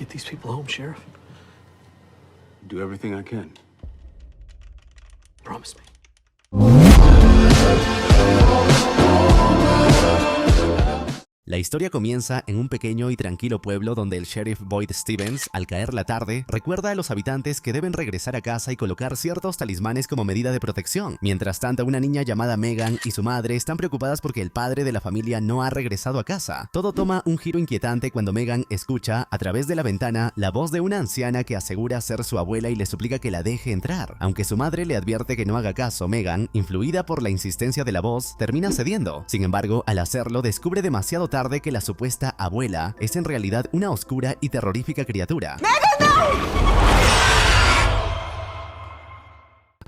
get these people home, Sheriff? Do everything I can. Promise me. La historia comienza en un pequeño y tranquilo pueblo donde el sheriff Boyd Stevens, al caer la tarde, recuerda a los habitantes que deben regresar a casa y colocar ciertos talismanes como medida de protección. Mientras tanto, una niña llamada Megan y su madre están preocupadas porque el padre de la familia no ha regresado a casa. Todo toma un giro inquietante cuando Megan escucha, a través de la ventana, la voz de una anciana que asegura ser su abuela y le suplica que la deje entrar. Aunque su madre le advierte que no haga caso, Megan, influida por la insistencia de la voz, termina cediendo. Sin embargo, al hacerlo, descubre demasiado tarde que la supuesta abuela es en realidad una oscura y terrorífica criatura. ¡Megan, no!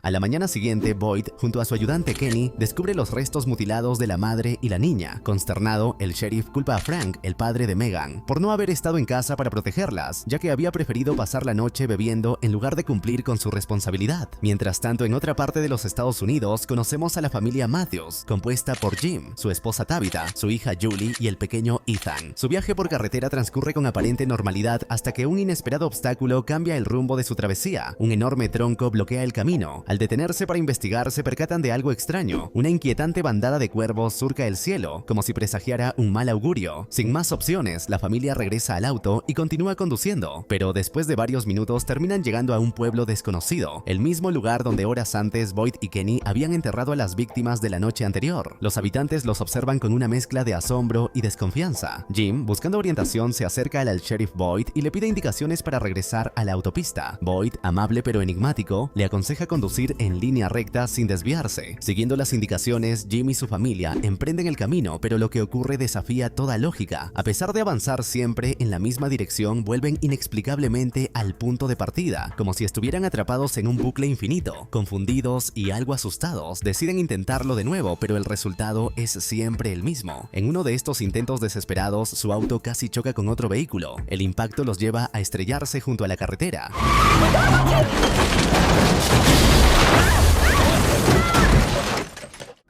A la mañana siguiente, Boyd, junto a su ayudante Kenny, descubre los restos mutilados de la madre y la niña. Consternado, el sheriff culpa a Frank, el padre de Megan, por no haber estado en casa para protegerlas, ya que había preferido pasar la noche bebiendo en lugar de cumplir con su responsabilidad. Mientras tanto, en otra parte de los Estados Unidos, conocemos a la familia Matthews, compuesta por Jim, su esposa Tabitha, su hija Julie y el pequeño Ethan. Su viaje por carretera transcurre con aparente normalidad hasta que un inesperado obstáculo cambia el rumbo de su travesía. Un enorme tronco bloquea el camino. Al detenerse para investigar, se percatan de algo extraño. Una inquietante bandada de cuervos surca el cielo, como si presagiara un mal augurio. Sin más opciones, la familia regresa al auto y continúa conduciendo, pero después de varios minutos terminan llegando a un pueblo desconocido, el mismo lugar donde horas antes Boyd y Kenny habían enterrado a las víctimas de la noche anterior. Los habitantes los observan con una mezcla de asombro y desconfianza. Jim, buscando orientación, se acerca al sheriff Boyd y le pide indicaciones para regresar a la autopista. Boyd, amable pero enigmático, le aconseja conducir en línea recta sin desviarse. Siguiendo las indicaciones, Jim y su familia emprenden el camino, pero lo que ocurre desafía toda lógica. A pesar de avanzar siempre en la misma dirección, vuelven inexplicablemente al punto de partida, como si estuvieran atrapados en un bucle infinito. Confundidos y algo asustados, deciden intentarlo de nuevo, pero el resultado es siempre el mismo. En uno de estos intentos desesperados, su auto casi choca con otro vehículo. El impacto los lleva a estrellarse junto a la carretera.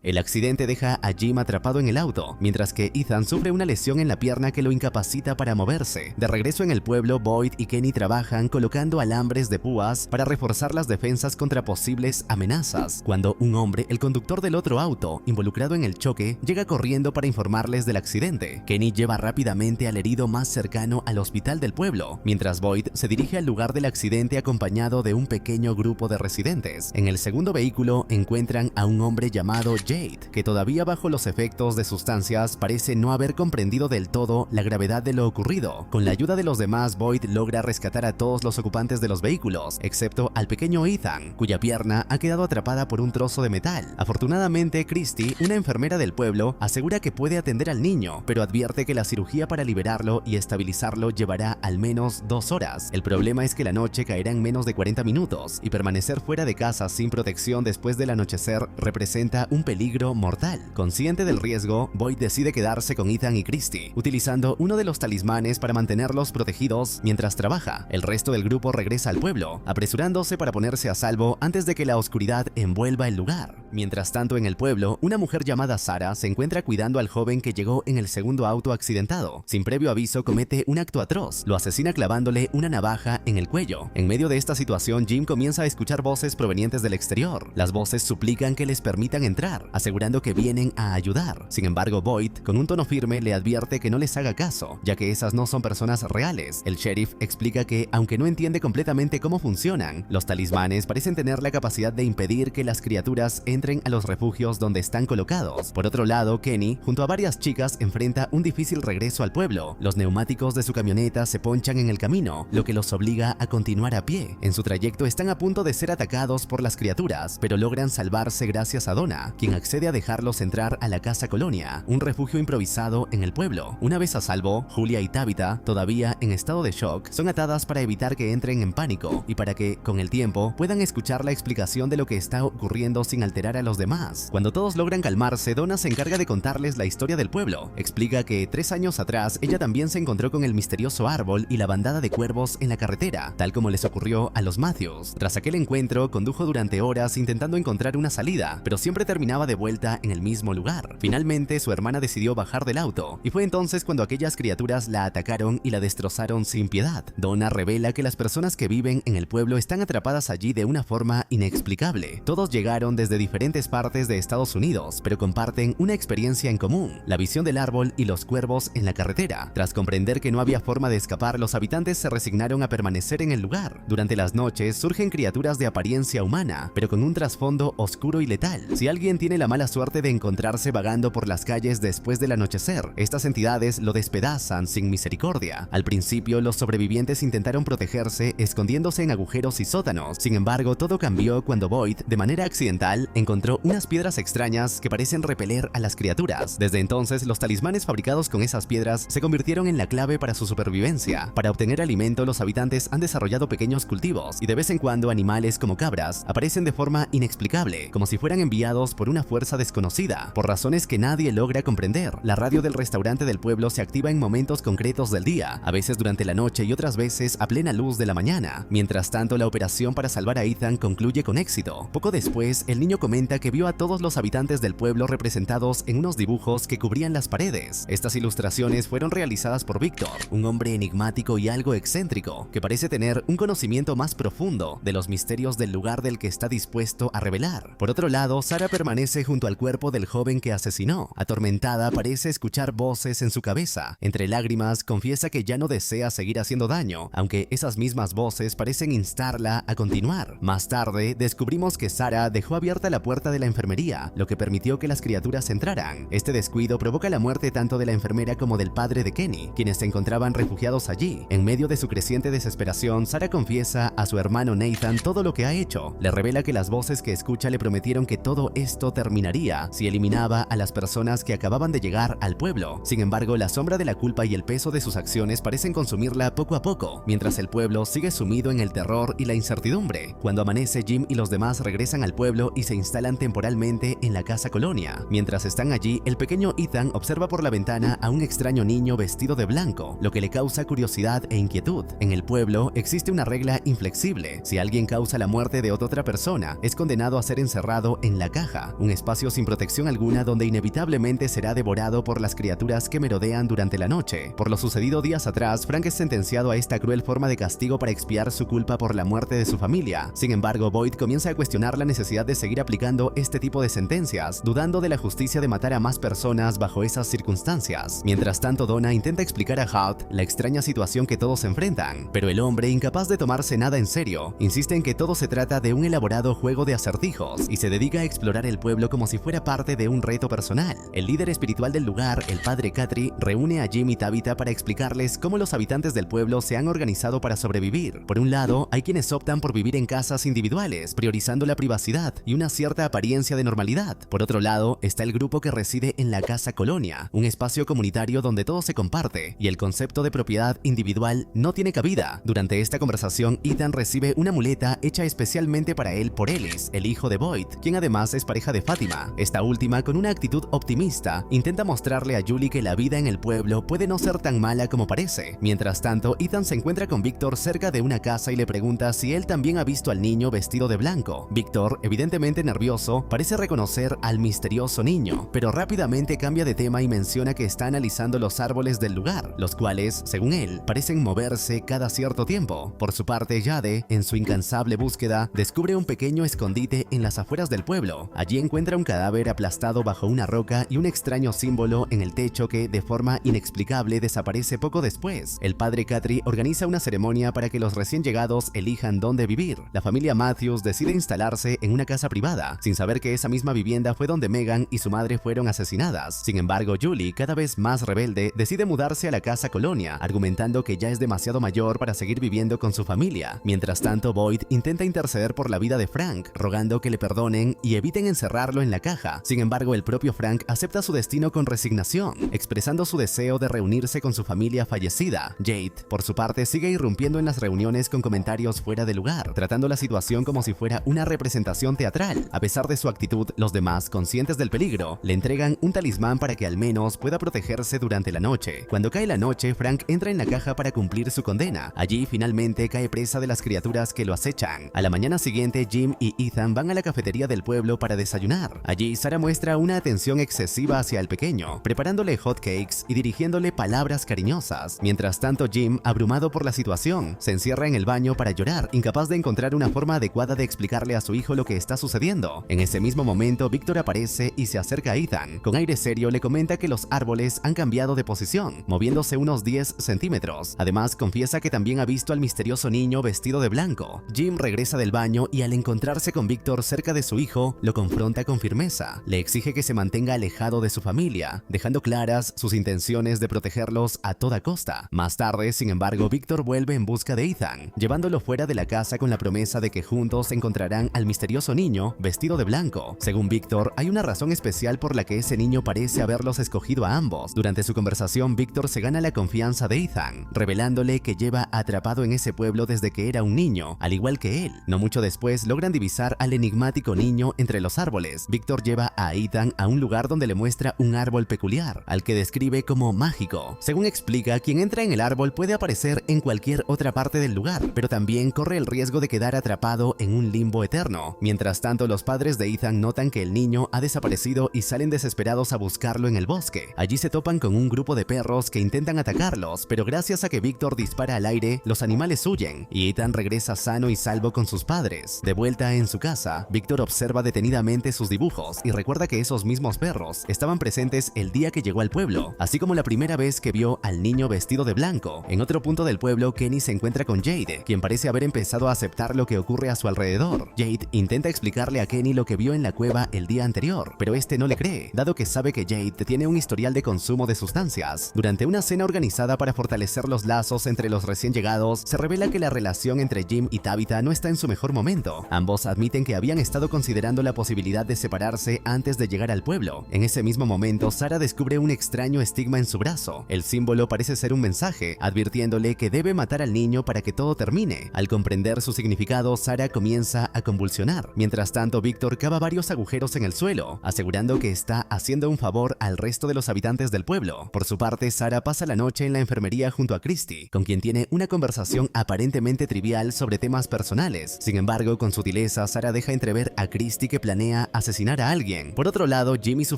El accidente deja a Jim atrapado en el auto, mientras que Ethan sufre una lesión en la pierna que lo incapacita para moverse. De regreso en el pueblo, Boyd y Kenny trabajan colocando alambres de púas para reforzar las defensas contra posibles amenazas, cuando un hombre, el conductor del otro auto, involucrado en el choque, llega corriendo para informarles del accidente. Kenny lleva rápidamente al herido más cercano al hospital del pueblo, mientras Boyd se dirige al lugar del accidente acompañado de un pequeño grupo de residentes. En el segundo vehículo encuentran a un hombre llamado Jade, que todavía bajo los efectos de sustancias parece no haber comprendido del todo la gravedad de lo ocurrido. Con la ayuda de los demás, Boyd logra rescatar a todos los ocupantes de los vehículos, excepto al pequeño Ethan, cuya pierna ha quedado atrapada por un trozo de metal. Afortunadamente, Christy, una enfermera del pueblo, asegura que puede atender al niño, pero advierte que la cirugía para liberarlo y estabilizarlo llevará al menos 2 horas. El problema es que la noche caerá en menos de 40 minutos, y permanecer fuera de casa sin protección después del anochecer representa un peligro mortal. Consciente del riesgo, Boyd decide quedarse con Ethan y Christy, utilizando uno de los talismanes para mantenerlos protegidos mientras trabaja. El resto del grupo regresa al pueblo, apresurándose para ponerse a salvo antes de que la oscuridad envuelva el lugar. Mientras tanto, en el pueblo, una mujer llamada Sarah se encuentra cuidando al joven que llegó en el segundo auto accidentado. Sin previo aviso, comete un acto atroz. Lo asesina clavándole una navaja en el cuello. En medio de esta situación, Jim comienza a escuchar voces provenientes del exterior. Las voces suplican que les permitan entrar, asegurando que vienen a ayudar. Sin embargo, Boyd, con un tono firme, le advierte que no les haga caso, ya que esas no son personas reales. El sheriff explica que, aunque no entiende completamente cómo funcionan, los talismanes parecen tener la capacidad de impedir que las criaturas entren a los refugios donde están colocados. Por otro lado, Kenny, junto a varias chicas, enfrenta un difícil regreso al pueblo. Los neumáticos de su camioneta se ponchan en el camino, lo que los obliga a continuar a pie. En su trayecto están a punto de ser atacados por las criaturas, pero logran salvarse gracias a Donna, quien accede a dejarlos entrar a la Casa Colonia, un refugio improvisado en el pueblo. Una vez a salvo, Julia y Tabitha, todavía en estado de shock, son atadas para evitar que entren en pánico y para que, con el tiempo, puedan escuchar la explicación de lo que está ocurriendo sin alterar a los demás. Cuando todos logran calmarse, Donna se encarga de contarles la historia del pueblo. Explica que 3 años atrás ella también se encontró con el misterioso árbol y la bandada de cuervos en la carretera, tal como les ocurrió a los Matthews. Tras aquel encuentro, condujo durante horas intentando encontrar una salida, pero siempre terminaba de vuelta en el mismo lugar. Finalmente, su hermana decidió bajar del auto, y fue entonces cuando aquellas criaturas la atacaron y la destrozaron sin piedad. Donna revela que las personas que viven en el pueblo están atrapadas allí de una forma inexplicable. Todos llegaron desde diferentes partes de Estados Unidos, pero comparten una experiencia en común: la visión del árbol y los cuervos en la carretera. Tras comprender que no había forma de escapar, los habitantes se resignaron a permanecer en el lugar. Durante las noches surgen criaturas de apariencia humana, pero con un trasfondo oscuro y letal. Si alguien tiene la mala suerte de encontrarse vagando por las calles después del anochecer, estas entidades lo despedazan sin misericordia. Al principio, los sobrevivientes intentaron protegerse escondiéndose en agujeros y sótanos. Sin embargo, todo cambió cuando Boyd, de manera accidental, encontró unas piedras extrañas que parecen repeler a las criaturas. Desde entonces, los talismanes fabricados con esas piedras se convirtieron en la clave para su supervivencia. Para obtener alimento, los habitantes han desarrollado pequeños cultivos, y de vez en cuando animales como cabras aparecen de forma inexplicable, como si fueran enviados por una fuerza desconocida. Por razones que nadie logra comprender, la radio del restaurante del pueblo se activa en momentos concretos del día, a veces durante la noche y otras veces a plena luz de la mañana. Mientras tanto, la operación para salvar a Ethan concluye con éxito. Poco después, el niño comenta que vio a todos los habitantes del pueblo representados en unos dibujos que cubrían las paredes. Estas ilustraciones fueron realizadas por Victor, un hombre enigmático y algo excéntrico, que parece tener un conocimiento más profundo de los misterios del lugar del que está dispuesto a revelar. Por otro lado, Sarah permanece junto al cuerpo del joven que asesinó. Atormentada, parece escuchar voces en su cabeza. Entre lágrimas, confiesa que ya no desea seguir haciendo daño, aunque esas mismas voces parecen instarla a continuar. Más tarde, descubrimos que Sarah dejó abierta la puerta de la enfermería, lo que permitió que las criaturas entraran. Este descuido provoca la muerte tanto de la enfermera como del padre de Kenny, quienes se encontraban refugiados allí. En medio de su creciente desesperación, Sarah confiesa a su hermano Nathan todo lo que ha hecho. Le revela que las voces que escucha le prometieron que todo esto terminaría si eliminaba a las personas que acababan de llegar al pueblo. Sin embargo, la sombra de la culpa y el peso de sus acciones parecen consumirla poco a poco, mientras el pueblo sigue sumido en el terror y la incertidumbre. Cuando amanece, Jim y los demás regresan al pueblo y se instalan temporalmente en la casa colonia. Mientras están allí, el pequeño Ethan observa por la ventana a un extraño niño vestido de blanco, lo que le causa curiosidad e inquietud. En el pueblo existe una regla inflexible: si alguien causa la muerte de otra persona, es condenado a ser encerrado en la caja, un espacio sin protección alguna donde inevitablemente será devorado por las criaturas que merodean durante la noche. Por lo sucedido días atrás, Frank es sentenciado a esta cruel forma de castigo para expiar su culpa por la muerte de su familia. Sin embargo, Boyd comienza a cuestionar la necesidad de seguir aplicando este tipo de sentencias, dudando de la justicia de matar a más personas bajo esas circunstancias. Mientras tanto, Donna intenta explicar a Hout la extraña situación que todos se enfrentan, pero el hombre, incapaz de tomarse nada en serio, insiste en que todo se trata de un elaborado juego de acertijos y se dedica a explorar el pueblo como si fuera parte de un reto personal. El líder espiritual del lugar, el padre Catry, reúne a Jim y Tabitha para explicarles cómo los habitantes del pueblo se han organizado para sobrevivir. Por un lado, hay quienes optan por vivir en casas individuales, priorizando la privacidad y una cierta apariencia de normalidad. Por otro lado, está el grupo que reside en la casa colonia, un espacio comunitario donde todo se comparte y el concepto de propiedad individual no tiene cabida. Durante esta conversación, Ethan recibe una muleta hecha especialmente para él por Ellis, el hijo de Boyd, quien además es pareja de Fátima. Esta última, con una actitud optimista, intenta mostrarle a Julie que la vida en el pueblo puede no ser tan mala como parece. Mientras tanto, Ethan se encuentra con Victor cerca de una casa y le pregunta si él también ha visto al niño vestido de blanco. Victor, evidentemente nervioso, parece reconocer al misterioso niño, pero rápidamente cambia de tema y menciona que está analizando los árboles del lugar, los cuales, según él, parecen moverse cada cierto tiempo. Por su parte, Jade, en su incansable búsqueda, descubre un pequeño escondite en las afueras del pueblo. Allí encuentra un cadáver aplastado bajo una roca y un extraño símbolo en el techo que, de forma inexplicable, desaparece poco después. El padre Catry organiza una ceremonia para que los recién llegados elijan dónde vivir. La familia Matthews decide instalarse en una casa privada, sin saber que esa misma vivienda fue donde Megan y su madre fueron asesinadas. Sin embargo, Julie, cada vez más rebelde, decide mudarse a la casa colonia, argumentando que ya es demasiado mayor para seguir viviendo con su familia. Mientras tanto, Boyd intenta interceder por la vida de Frank, rogando que le perdonen y eviten encerrarlo en la caja. Sin embargo, el propio Frank acepta su destino con resignación, expresando su deseo de reunirse con su familia fallecida. Jade, por su parte, sigue irrumpiendo en las reuniones con comentarios fuera de lugar, tratando la situación como si fuera una representación teatral. A pesar de su actitud, los demás, conscientes del peligro, le entregan un talismán para que al menos pueda protegerse durante la noche. Cuando cae la noche, Frank entra en la caja para cumplir su condena. Allí finalmente cae presa de las criaturas que lo acechan. A la mañana siguiente, Jim y Ethan van a la cafetería del pueblo para desayunar. cenar. Allí, Sarah muestra una atención excesiva hacia el pequeño, preparándole hot cakes y dirigiéndole palabras cariñosas. Mientras tanto, Jim, abrumado por la situación, se encierra en el baño para llorar, incapaz de encontrar una forma adecuada de explicarle a su hijo lo que está sucediendo. En ese mismo momento, Victor aparece y se acerca a Ethan. Con aire serio le comenta que los árboles han cambiado de posición, moviéndose unos 10 centímetros. Además, confiesa que también ha visto al misterioso niño vestido de blanco. Jim regresa del baño y al encontrarse con Victor cerca de su hijo, lo confronta con firmeza. Le exige que se mantenga alejado de su familia, dejando claras sus intenciones de protegerlos a toda costa. Más tarde, sin embargo, Victor vuelve en busca de Ethan, llevándolo fuera de la casa con la promesa de que juntos encontrarán al misterioso niño vestido de blanco. Según Victor, hay una razón especial por la que ese niño parece haberlos escogido a ambos. Durante su conversación, Victor se gana la confianza de Ethan, revelándole que lleva atrapado en ese pueblo desde que era un niño, al igual que él. No mucho después, logran divisar al enigmático niño entre los árboles. Victor lleva a Ethan a un lugar donde le muestra un árbol peculiar, al que describe como mágico. Según explica, quien entra en el árbol puede aparecer en cualquier otra parte del lugar, pero también corre el riesgo de quedar atrapado en un limbo eterno. Mientras tanto, los padres de Ethan notan que el niño ha desaparecido y salen desesperados a buscarlo en el bosque. Allí se topan con un grupo de perros que intentan atacarlos, pero gracias a que Victor dispara al aire, los animales huyen y Ethan regresa sano y salvo con sus padres. De vuelta en su casa, Victor observa detenidamente sus dibujos y recuerda que esos mismos perros estaban presentes el día que llegó al pueblo, así como la primera vez que vio al niño vestido de blanco. En otro punto del pueblo, Kenny se encuentra con Jade, quien parece haber empezado a aceptar lo que ocurre a su alrededor. Jade intenta explicarle a Kenny lo que vio en la cueva el día anterior, pero este no le cree, dado que sabe que Jade tiene un historial de consumo de sustancias. Durante una cena organizada para fortalecer los lazos entre los recién llegados, se revela que la relación entre Jim y Tabitha no está en su mejor momento. Ambos admiten que habían estado considerando la posibilidad de separarse antes de llegar al pueblo. En ese mismo momento, Sarah descubre un extraño estigma en su brazo. El símbolo parece ser un mensaje, advirtiéndole que debe matar al niño para que todo termine. Al comprender su significado, Sarah comienza a convulsionar. Mientras tanto, Victor cava varios agujeros en el suelo, asegurando que está haciendo un favor al resto de los habitantes del pueblo. Por su parte, Sarah pasa la noche en la enfermería junto a Christy, con quien tiene una conversación aparentemente trivial sobre temas personales. Sin embargo, con sutileza, Sarah deja entrever a Christy que planea asesinar a alguien. Por otro lado, Jim y su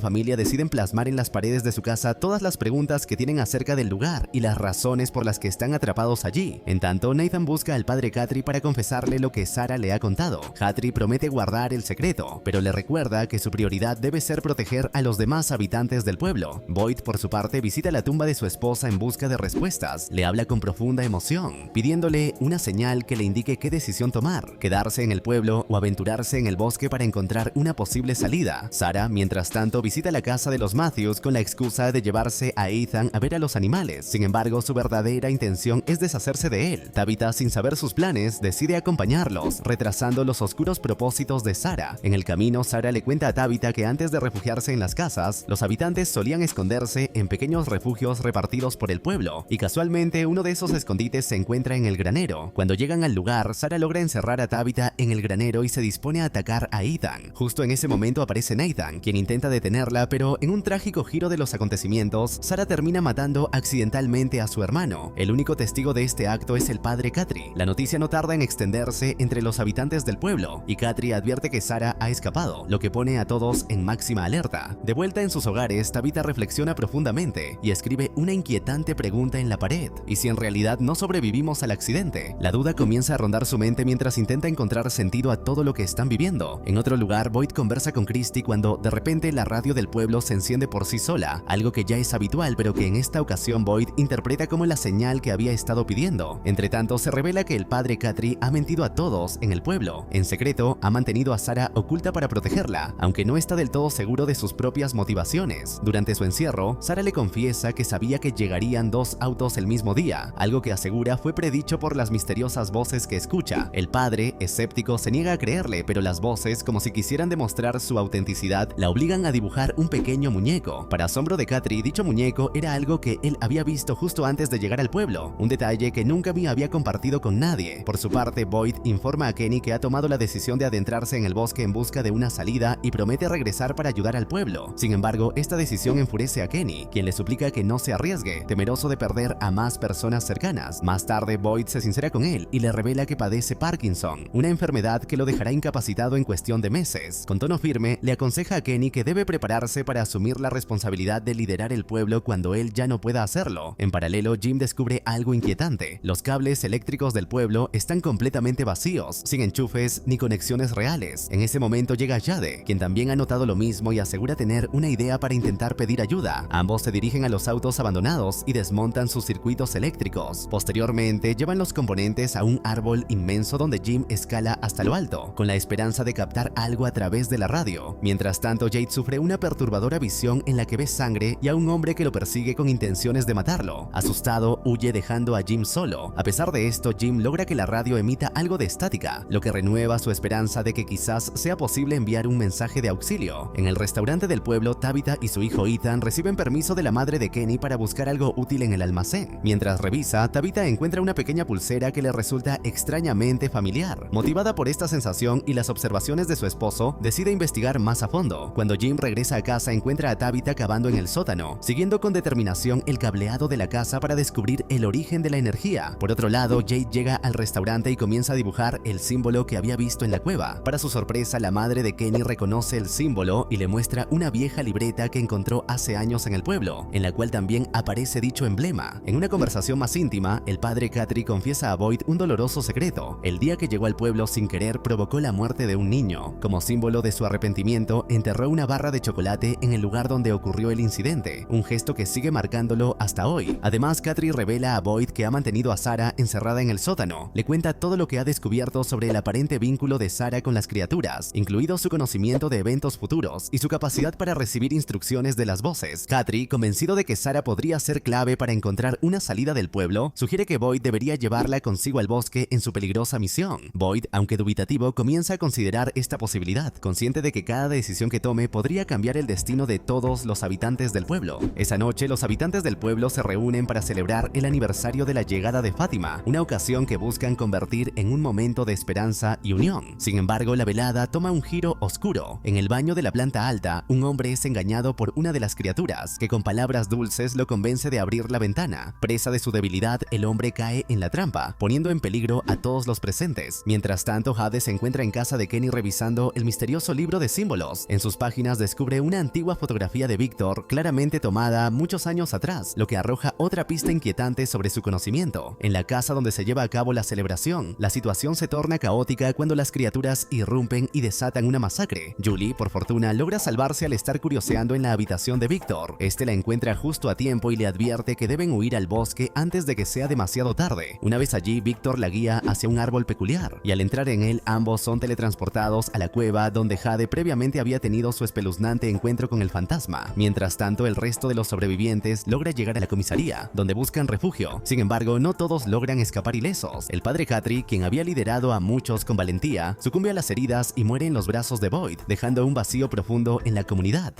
familia deciden plasmar en las paredes de su casa todas las preguntas que tienen acerca del lugar y las razones por las que están atrapados allí. En tanto, Nathan busca al padre Katri para confesarle lo que Sarah le ha contado. Katri promete guardar el secreto, pero le recuerda que su prioridad debe ser proteger a los demás habitantes del pueblo. Boyd, por su parte, visita la tumba de su esposa en busca de respuestas. Le habla con profunda emoción, pidiéndole una señal que le indique qué decisión tomar: quedarse en el pueblo o aventurarse en el bosque para encontrar una posible salida. Sarah, mientras tanto, visita la casa de los Matthews con la excusa de llevarse a Ethan a ver a los animales. Sin embargo, su verdadera intención es deshacerse de él. Tabitha, sin saber sus planes, decide acompañarlos, retrasando los oscuros propósitos de Sarah. En el camino, Sarah le cuenta a Tabitha que antes de refugiarse en las casas, los habitantes solían esconderse en pequeños refugios repartidos por el pueblo, y casualmente uno de esos escondites se encuentra en el granero. Cuando llegan al lugar, Sarah logra encerrar a Tabitha en el granero y se dispone a atacar a Ethan. Justo en ese momento aparece Nathan, quien intenta detenerla, pero en un trágico giro de los acontecimientos, Sarah termina matando accidentalmente a su hermano. El único testigo de este acto es el padre Katri. La noticia no tarda en extenderse entre los habitantes del pueblo, y Katri advierte que Sarah ha escapado, lo que pone a todos en máxima alerta. De vuelta en sus hogares, Tabitha reflexiona profundamente y escribe una inquietante pregunta en la pared: ¿y si en realidad no sobrevivimos al accidente? La duda comienza a rondar su mente mientras intenta encontrar sentido a todo lo que están viviendo. En otro lugar, Boyd conversa con Christy cuando de repente la radio del pueblo se enciende por sí sola, algo que ya es habitual pero que en esta ocasión Boyd interpreta como la señal que había estado pidiendo. Entre tanto, se revela que el padre Katri ha mentido a todos en el pueblo. En secreto, ha mantenido a Sarah oculta para protegerla, aunque no está del todo seguro de sus propias motivaciones. Durante su encierro, Sarah le confiesa que sabía que llegarían 2 autos el mismo día, algo que asegura fue predicho por las misteriosas voces que escucha. El padre, escéptico, se niega a creerle, pero las voces, como si quisieran demostrar su autenticidad, la obligan a dibujar un pequeño muñeco. Para asombro de Katri, dicho muñeco era algo que él había visto justo antes de llegar al pueblo, un detalle que nunca había compartido con nadie. Por su parte, Boyd informa a Kenny que ha tomado la decisión de adentrarse en el bosque en busca de una salida y promete regresar para ayudar al pueblo. Sin embargo, esta decisión enfurece a Kenny, quien le suplica que no se arriesgue, temeroso de perder a más personas cercanas. Más tarde, Boyd se sincera con él y le revela que padece Parkinson, una enfermedad que lo dejará incapacitado en cuestión de meses. Con tono tono firme, le aconseja a Kenny que debe prepararse para asumir la responsabilidad de liderar el pueblo cuando él ya no pueda hacerlo. En paralelo, Jim descubre algo inquietante. Los cables eléctricos del pueblo están completamente vacíos, sin enchufes ni conexiones reales. En ese momento llega Jade, quien también ha notado lo mismo y asegura tener una idea para intentar pedir ayuda. Ambos se dirigen a los autos abandonados y desmontan sus circuitos eléctricos. Posteriormente, llevan los componentes a un árbol inmenso donde Jim escala hasta lo alto, con la esperanza de captar algo a través de la radio. Mientras tanto, Jade sufre una perturbadora visión en la que ve sangre y a un hombre que lo persigue con intenciones de matarlo. Asustado, huye dejando a Jim solo. A pesar de esto, Jim logra que la radio emita algo de estática, lo que renueva su esperanza de que quizás sea posible enviar un mensaje de auxilio. En el restaurante del pueblo, Tabitha y su hijo Ethan reciben permiso de la madre de Kenny para buscar algo útil en el almacén. Mientras revisa, Tabitha encuentra una pequeña pulsera que le resulta extrañamente familiar. Motivada por esta sensación y las observaciones de su esposo, decide investigar más a fondo. Cuando Jim regresa a casa, encuentra a Tabitha cavando en el sótano, siguiendo con determinación el cableado de la casa para descubrir el origen de la energía. Por otro lado, Jade llega al restaurante y comienza a dibujar el símbolo que había visto en la cueva. Para su sorpresa, la madre de Kenny reconoce el símbolo y le muestra una vieja libreta que encontró hace años en el pueblo, en la cual también aparece dicho emblema. En una conversación más íntima, el padre Katri confiesa a Boyd un doloroso secreto. El día que llegó al pueblo sin querer provocó la muerte de un niño. Como símbolo de su arrepentimiento, enterró una barra de chocolate en el lugar donde ocurrió el incidente, un gesto que sigue marcándolo hasta hoy. Además, Katri revela a Boyd que ha mantenido a Sarah encerrada en el sótano. Le cuenta todo lo que ha descubierto sobre el aparente vínculo de Sarah con las criaturas, incluido su conocimiento de eventos futuros y su capacidad para recibir instrucciones de las voces. Katri, convencido de que Sarah podría ser clave para encontrar una salida del pueblo, sugiere que Boyd debería llevarla consigo al bosque en su peligrosa misión. Boyd, aunque dubitativo, comienza a considerar esta posibilidad, consciente de que cada decisión que tome podría cambiar el destino de todos los habitantes del pueblo. Esa noche, los habitantes del pueblo se reúnen para celebrar el aniversario de la llegada de Fátima, una ocasión que buscan convertir en un momento de esperanza y unión. Sin embargo, la velada toma un giro oscuro. En el baño de la planta alta, un hombre es engañado por una de las criaturas, que con palabras dulces lo convence de abrir la ventana. Presa de su debilidad, el hombre cae en la trampa, poniendo en peligro a todos los presentes. Mientras tanto, Jade se encuentra en casa de Kenny revisando el misterioso libro de símbolos. En sus páginas descubre una antigua fotografía de Victor, claramente tomada muchos años atrás, lo que arroja otra pista inquietante sobre su conocimiento. En la casa donde se lleva a cabo la celebración, la situación se torna caótica cuando las criaturas irrumpen y desatan una masacre. Julie, por fortuna, logra salvarse al estar curioseando en la habitación de Victor. Este la encuentra justo a tiempo y le advierte que deben huir al bosque antes de que sea demasiado tarde. Una vez allí, Victor la guía hacia un árbol peculiar, y al entrar en él, ambos son teletransportados a la cueva donde Jade previamente había tenido su espeluznante encuentro con el fantasma. Mientras tanto, el resto de los sobrevivientes logra llegar a la comisaría, donde buscan refugio. Sin embargo, no todos logran escapar ilesos. El padre Katri, quien había liderado a muchos con valentía, sucumbe a las heridas y muere en los brazos de Boyd, dejando un vacío profundo en la comunidad.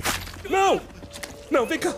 No! No, Vika!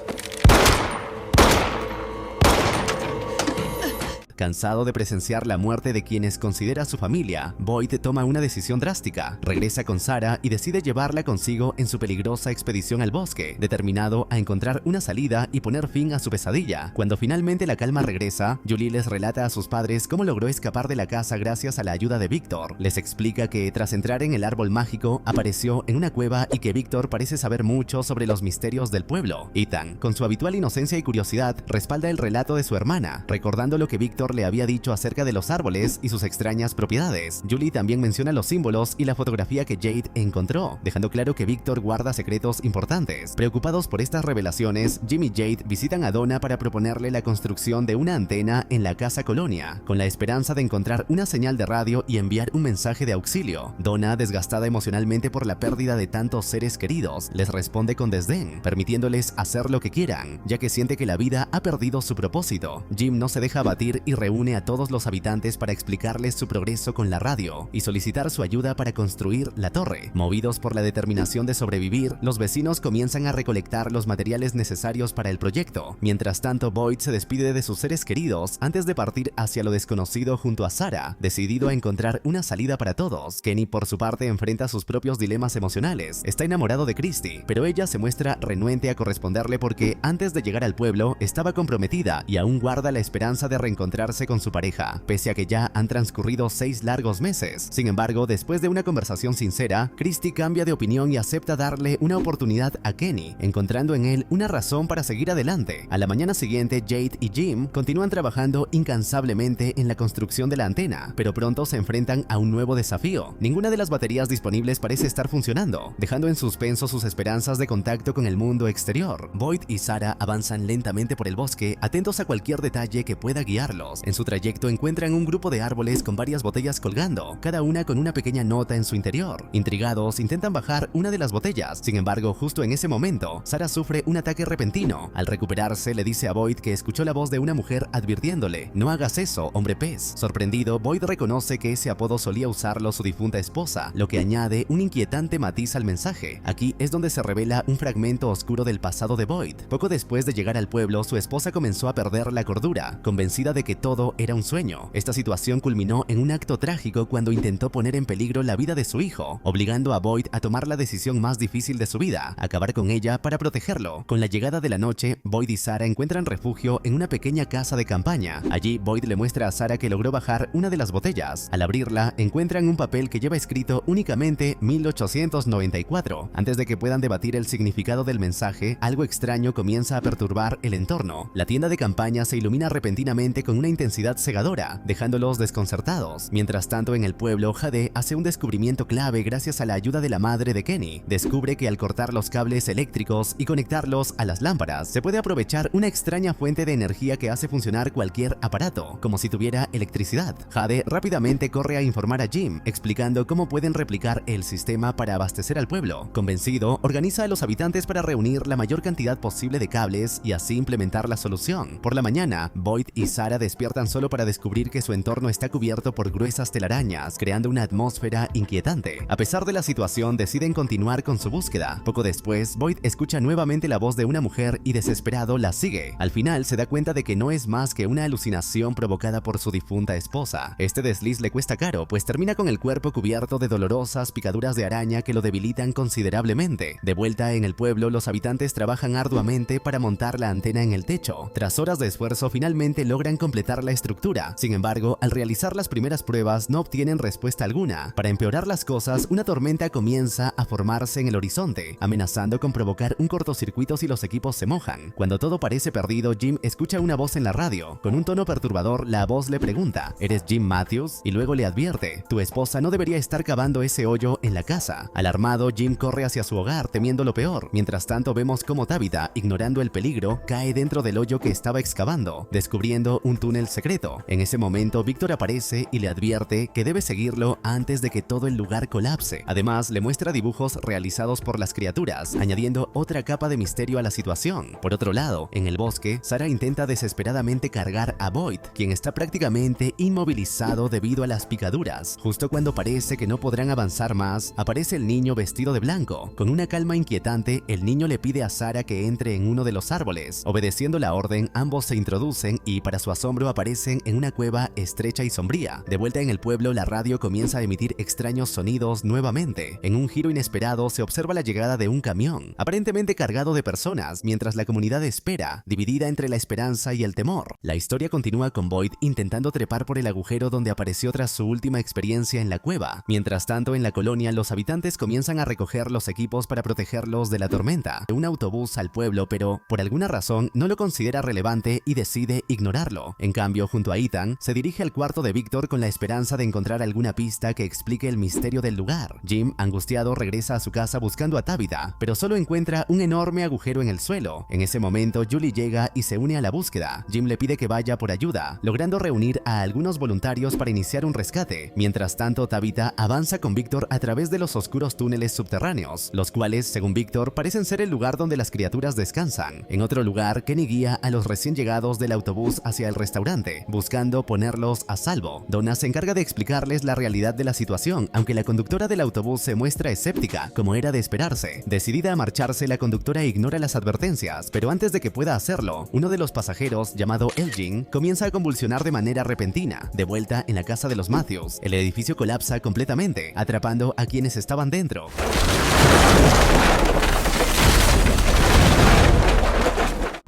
Cansado de presenciar la muerte de quienes considera su familia, Boyd toma una decisión drástica. Regresa con Sarah y decide llevarla consigo en su peligrosa expedición al bosque, determinado a encontrar una salida y poner fin a su pesadilla. Cuando finalmente la calma regresa, Julie les relata a sus padres cómo logró escapar de la casa gracias a la ayuda de Victor. Les explica que tras entrar en el árbol mágico, apareció en una cueva y que Victor parece saber mucho sobre los misterios del pueblo. Ethan, con su habitual inocencia y curiosidad, respalda el relato de su hermana, recordando lo que Victor le había dicho acerca de los árboles y sus extrañas propiedades. Julie también menciona los símbolos y la fotografía que Jade encontró, dejando claro que Victor guarda secretos importantes. Preocupados por estas revelaciones, Jim y Jade visitan a Donna para proponerle la construcción de una antena en la casa colonia, con la esperanza de encontrar una señal de radio y enviar un mensaje de auxilio. Donna, desgastada emocionalmente por la pérdida de tantos seres queridos, les responde con desdén, permitiéndoles hacer lo que quieran, ya que siente que la vida ha perdido su propósito. Jim no se deja abatir y reúne a todos los habitantes para explicarles su progreso con la radio y solicitar su ayuda para construir la torre. Movidos por la determinación de sobrevivir, los vecinos comienzan a recolectar los materiales necesarios para el proyecto. Mientras tanto, Boyd se despide de sus seres queridos antes de partir hacia lo desconocido junto a Sarah, decidido a encontrar una salida para todos. Kenny, por su parte, enfrenta sus propios dilemas emocionales. Está enamorado de Christy, pero ella se muestra renuente a corresponderle porque antes de llegar al pueblo estaba comprometida y aún guarda la esperanza de reencontrar encontrarse con su pareja, pese a que ya han transcurrido 6 largos meses. Sin embargo, después de una conversación sincera, Christy cambia de opinión y acepta darle una oportunidad a Kenny, encontrando en él una razón para seguir adelante. A la mañana siguiente, Jade y Jim continúan trabajando incansablemente en la construcción de la antena, pero pronto se enfrentan a un nuevo desafío. Ninguna de las baterías disponibles parece estar funcionando, dejando en suspenso sus esperanzas de contacto con el mundo exterior. Boyd y Sarah avanzan lentamente por el bosque, atentos a cualquier detalle que pueda guiarlos. En su trayecto encuentran un grupo de árboles con varias botellas colgando, cada una con una pequeña nota en su interior. Intrigados, intentan bajar una de las botellas. Sin embargo, justo en ese momento, Sarah sufre un ataque repentino. Al recuperarse, le dice a Boyd que escuchó la voz de una mujer advirtiéndole: "No hagas eso, hombre pez". Sorprendido, Boyd reconoce que ese apodo solía usarlo su difunta esposa, lo que añade un inquietante matiz al mensaje. Aquí es donde se revela un fragmento oscuro del pasado de Boyd. Poco después de llegar al pueblo, su esposa comenzó a perder la cordura, convencida de que todo era un sueño. Esta situación culminó en un acto trágico cuando intentó poner en peligro la vida de su hijo, obligando a Boyd a tomar la decisión más difícil de su vida: acabar con ella para protegerlo. Con la llegada de la noche, Boyd y Sarah encuentran refugio en una pequeña casa de campaña. Allí, Boyd le muestra a Sarah que logró bajar una de las botellas. Al abrirla, encuentran un papel que lleva escrito únicamente 1894. Antes de que puedan debatir el significado del mensaje, algo extraño comienza a perturbar el entorno. La tienda de campaña se ilumina repentinamente con una intensidad cegadora, dejándolos desconcertados. Mientras tanto, en el pueblo, Jade hace un descubrimiento clave gracias a la ayuda de la madre de Kenny. Descubre que al cortar los cables eléctricos y conectarlos a las lámparas, se puede aprovechar una extraña fuente de energía que hace funcionar cualquier aparato, como si tuviera electricidad. Jade rápidamente corre a informar a Jim, explicando cómo pueden replicar el sistema para abastecer al pueblo. Convencido, organiza a los habitantes para reunir la mayor cantidad posible de cables y así implementar la solución. Por la mañana, Boyd y Sarah despiertan solo para descubrir que su entorno está cubierto por gruesas telarañas, creando una atmósfera inquietante. A pesar de la situación, deciden continuar con su búsqueda. Poco después, Boyd escucha nuevamente la voz de una mujer y desesperado la sigue. Al final, se da cuenta de que no es más que una alucinación provocada por su difunta esposa. Este desliz le cuesta caro, pues termina con el cuerpo cubierto de dolorosas picaduras de araña que lo debilitan considerablemente. De vuelta en el pueblo, los habitantes trabajan arduamente para montar la antena en el techo. Tras horas de esfuerzo, finalmente logran completar la estructura. Sin embargo, al realizar las primeras pruebas, no obtienen respuesta alguna. Para empeorar las cosas, una tormenta comienza a formarse en el horizonte, amenazando con provocar un cortocircuito si los equipos se mojan. Cuando todo parece perdido, Jim escucha una voz en la radio. Con un tono perturbador, la voz le pregunta: ¿eres Jim Matthews? Y luego le advierte: tu esposa no debería estar cavando ese hoyo en la casa. Alarmado, Jim corre hacia su hogar, temiendo lo peor. Mientras tanto, vemos cómo Tabitha, ignorando el peligro, cae dentro del hoyo que estaba excavando, descubriendo un túnel secreto. En ese momento, Victor aparece y le advierte que debe seguirlo antes de que todo el lugar colapse. Además, le muestra dibujos realizados por las criaturas, añadiendo otra capa de misterio a la situación. Por otro lado, en el bosque, Sarah intenta desesperadamente cargar a Boyd, quien está prácticamente inmovilizado debido a las picaduras. Justo cuando parece que no podrán avanzar más, aparece el niño vestido de blanco. Con una calma inquietante, el niño le pide a Sarah que entre en uno de los árboles. Obedeciendo la orden, ambos se introducen y, para su asombro, aparecen en una cueva estrecha y sombría. De vuelta en el pueblo, la radio comienza a emitir extraños sonidos nuevamente. En un giro inesperado, se observa la llegada de un camión, aparentemente cargado de personas, mientras la comunidad espera, dividida entre la esperanza y el temor. La historia continúa con Boyd intentando trepar por el agujero donde apareció tras su última experiencia en la cueva. Mientras tanto, en la colonia, los habitantes comienzan a recoger los equipos para protegerlos de la tormenta. Un autobús al pueblo, pero por alguna razón no lo considera relevante y decide ignorarlo. En cambio, junto a Ethan, se dirige al cuarto de Victor con la esperanza de encontrar alguna pista que explique el misterio del lugar. Jim, angustiado, regresa a su casa buscando a Tabitha, pero solo encuentra un enorme agujero en el suelo. En ese momento, Julie llega y se une a la búsqueda. Jim le pide que vaya por ayuda, logrando reunir a algunos voluntarios para iniciar un rescate. Mientras tanto, Tabitha avanza con Victor a través de los oscuros túneles subterráneos, los cuales, según Victor, parecen ser el lugar donde las criaturas descansan. En otro lugar, Kenny guía a los recién llegados del autobús hacia el restaurante, buscando ponerlos a salvo. Donna se encarga de explicarles la realidad de la situación, aunque la conductora del autobús se muestra escéptica, como era de esperarse. Decidida a marcharse, la conductora ignora las advertencias, pero antes de que pueda hacerlo, uno de los pasajeros, llamado Elgin, comienza a convulsionar de manera repentina. De vuelta en la casa de los Matthews, el edificio colapsa completamente, atrapando a quienes estaban dentro.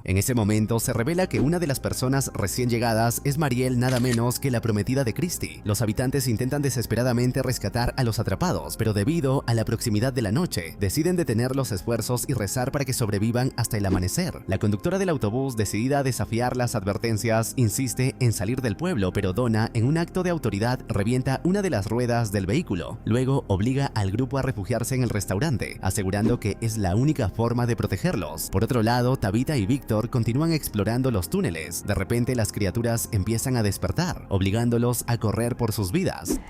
En ese momento se revela que una de las personas recién llegadas es Mariel, nada menos que la prometida de Christie. Los habitantes intentan desesperadamente rescatar a los atrapados, pero debido a la proximidad de la noche, deciden detener los esfuerzos y rezar para que sobrevivan hasta el amanecer. La conductora del autobús, decidida a desafiar las advertencias, insiste en salir del pueblo, pero Donna, en un acto de autoridad, revienta una de las ruedas del vehículo. Luego obliga al grupo a refugiarse en el restaurante, asegurando que es la única forma de protegerlos. Por otro lado, Tabitha y Victor continúan explorando los túneles. De repente las criaturas empiezan a despertar, obligándolos a correr por sus vidas.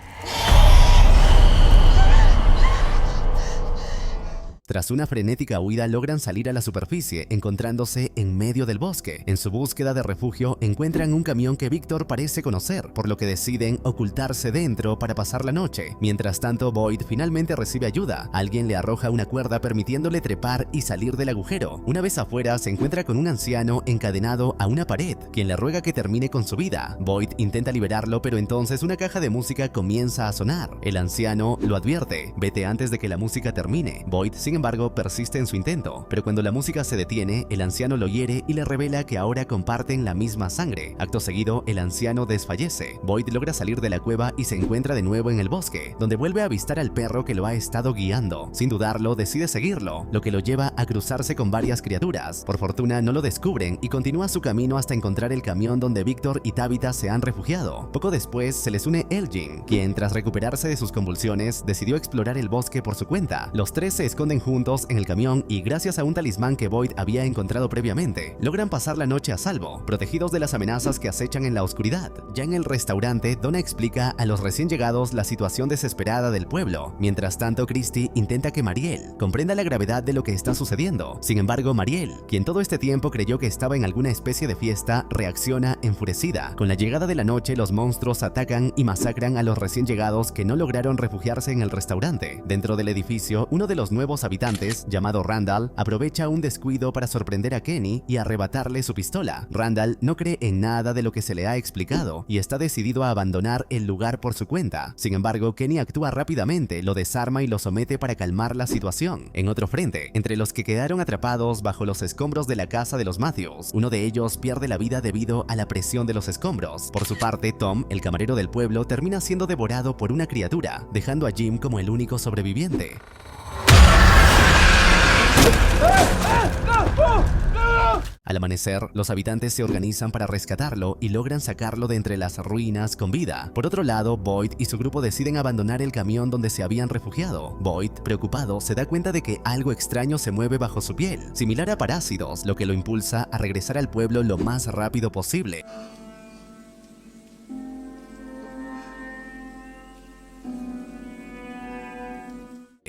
Tras una frenética huida logran salir a la superficie, encontrándose en medio del bosque. En su búsqueda de refugio encuentran un camión que Victor parece conocer, por lo que deciden ocultarse dentro para pasar la noche. Mientras tanto, Boyd finalmente recibe ayuda. Alguien le arroja una cuerda permitiéndole trepar y salir del agujero. Una vez afuera se encuentra con un anciano encadenado a una pared, quien le ruega que termine con su vida. Boyd intenta liberarlo, pero entonces una caja de música comienza a sonar. El anciano lo advierte: vete antes de que la música termine. Boyd, sin embargo, persiste en su intento, pero cuando la música se detiene, el anciano lo hiere y le revela que ahora comparten la misma sangre. Acto seguido, el anciano desfallece. Boyd logra salir de la cueva y se encuentra de nuevo en el bosque, donde vuelve a avistar al perro que lo ha estado guiando. Sin dudarlo, decide seguirlo, lo que lo lleva a cruzarse con varias criaturas. Por fortuna, no lo descubren y continúa su camino hasta encontrar el camión donde Victor y Tabitha se han refugiado. Poco después, se les une Elgin, quien, tras recuperarse de sus convulsiones, decidió explorar el bosque por su cuenta. Los tres se esconden juntos en el camión y, gracias a un talismán que Boyd había encontrado previamente, logran pasar la noche a salvo, protegidos de las amenazas que acechan en la oscuridad. Ya en el restaurante, Donna explica a los recién llegados la situación desesperada del pueblo. Mientras tanto, Christie intenta que Mariel comprenda la gravedad de lo que está sucediendo. Sin embargo, Mariel, quien todo este tiempo creyó que estaba en alguna especie de fiesta, reacciona enfurecida. Con la llegada de la noche, los monstruos atacan y masacran a los recién llegados que no lograron refugiarse en el restaurante. Dentro del edificio, uno de los nuevos habitantes, llamado Randall, aprovecha un descuido para sorprender a Kenny y arrebatarle su pistola. Randall no cree en nada de lo que se le ha explicado y está decidido a abandonar el lugar por su cuenta. Sin embargo, Kenny actúa rápidamente, lo desarma y lo somete para calmar la situación. En otro frente, entre los que quedaron atrapados bajo los escombros de la casa de los Matthews, uno de ellos pierde la vida debido a la presión de los escombros. Por su parte, Tom, el camarero del pueblo, termina siendo devorado por una criatura, dejando a Jim como el único sobreviviente. Al amanecer, los habitantes se organizan para rescatarlo y logran sacarlo de entre las ruinas con vida. Por otro lado, Boyd y su grupo deciden abandonar el camión donde se habían refugiado. Boyd, preocupado, se da cuenta de que algo extraño se mueve bajo su piel, similar a parásitos, lo que lo impulsa a regresar al pueblo lo más rápido posible.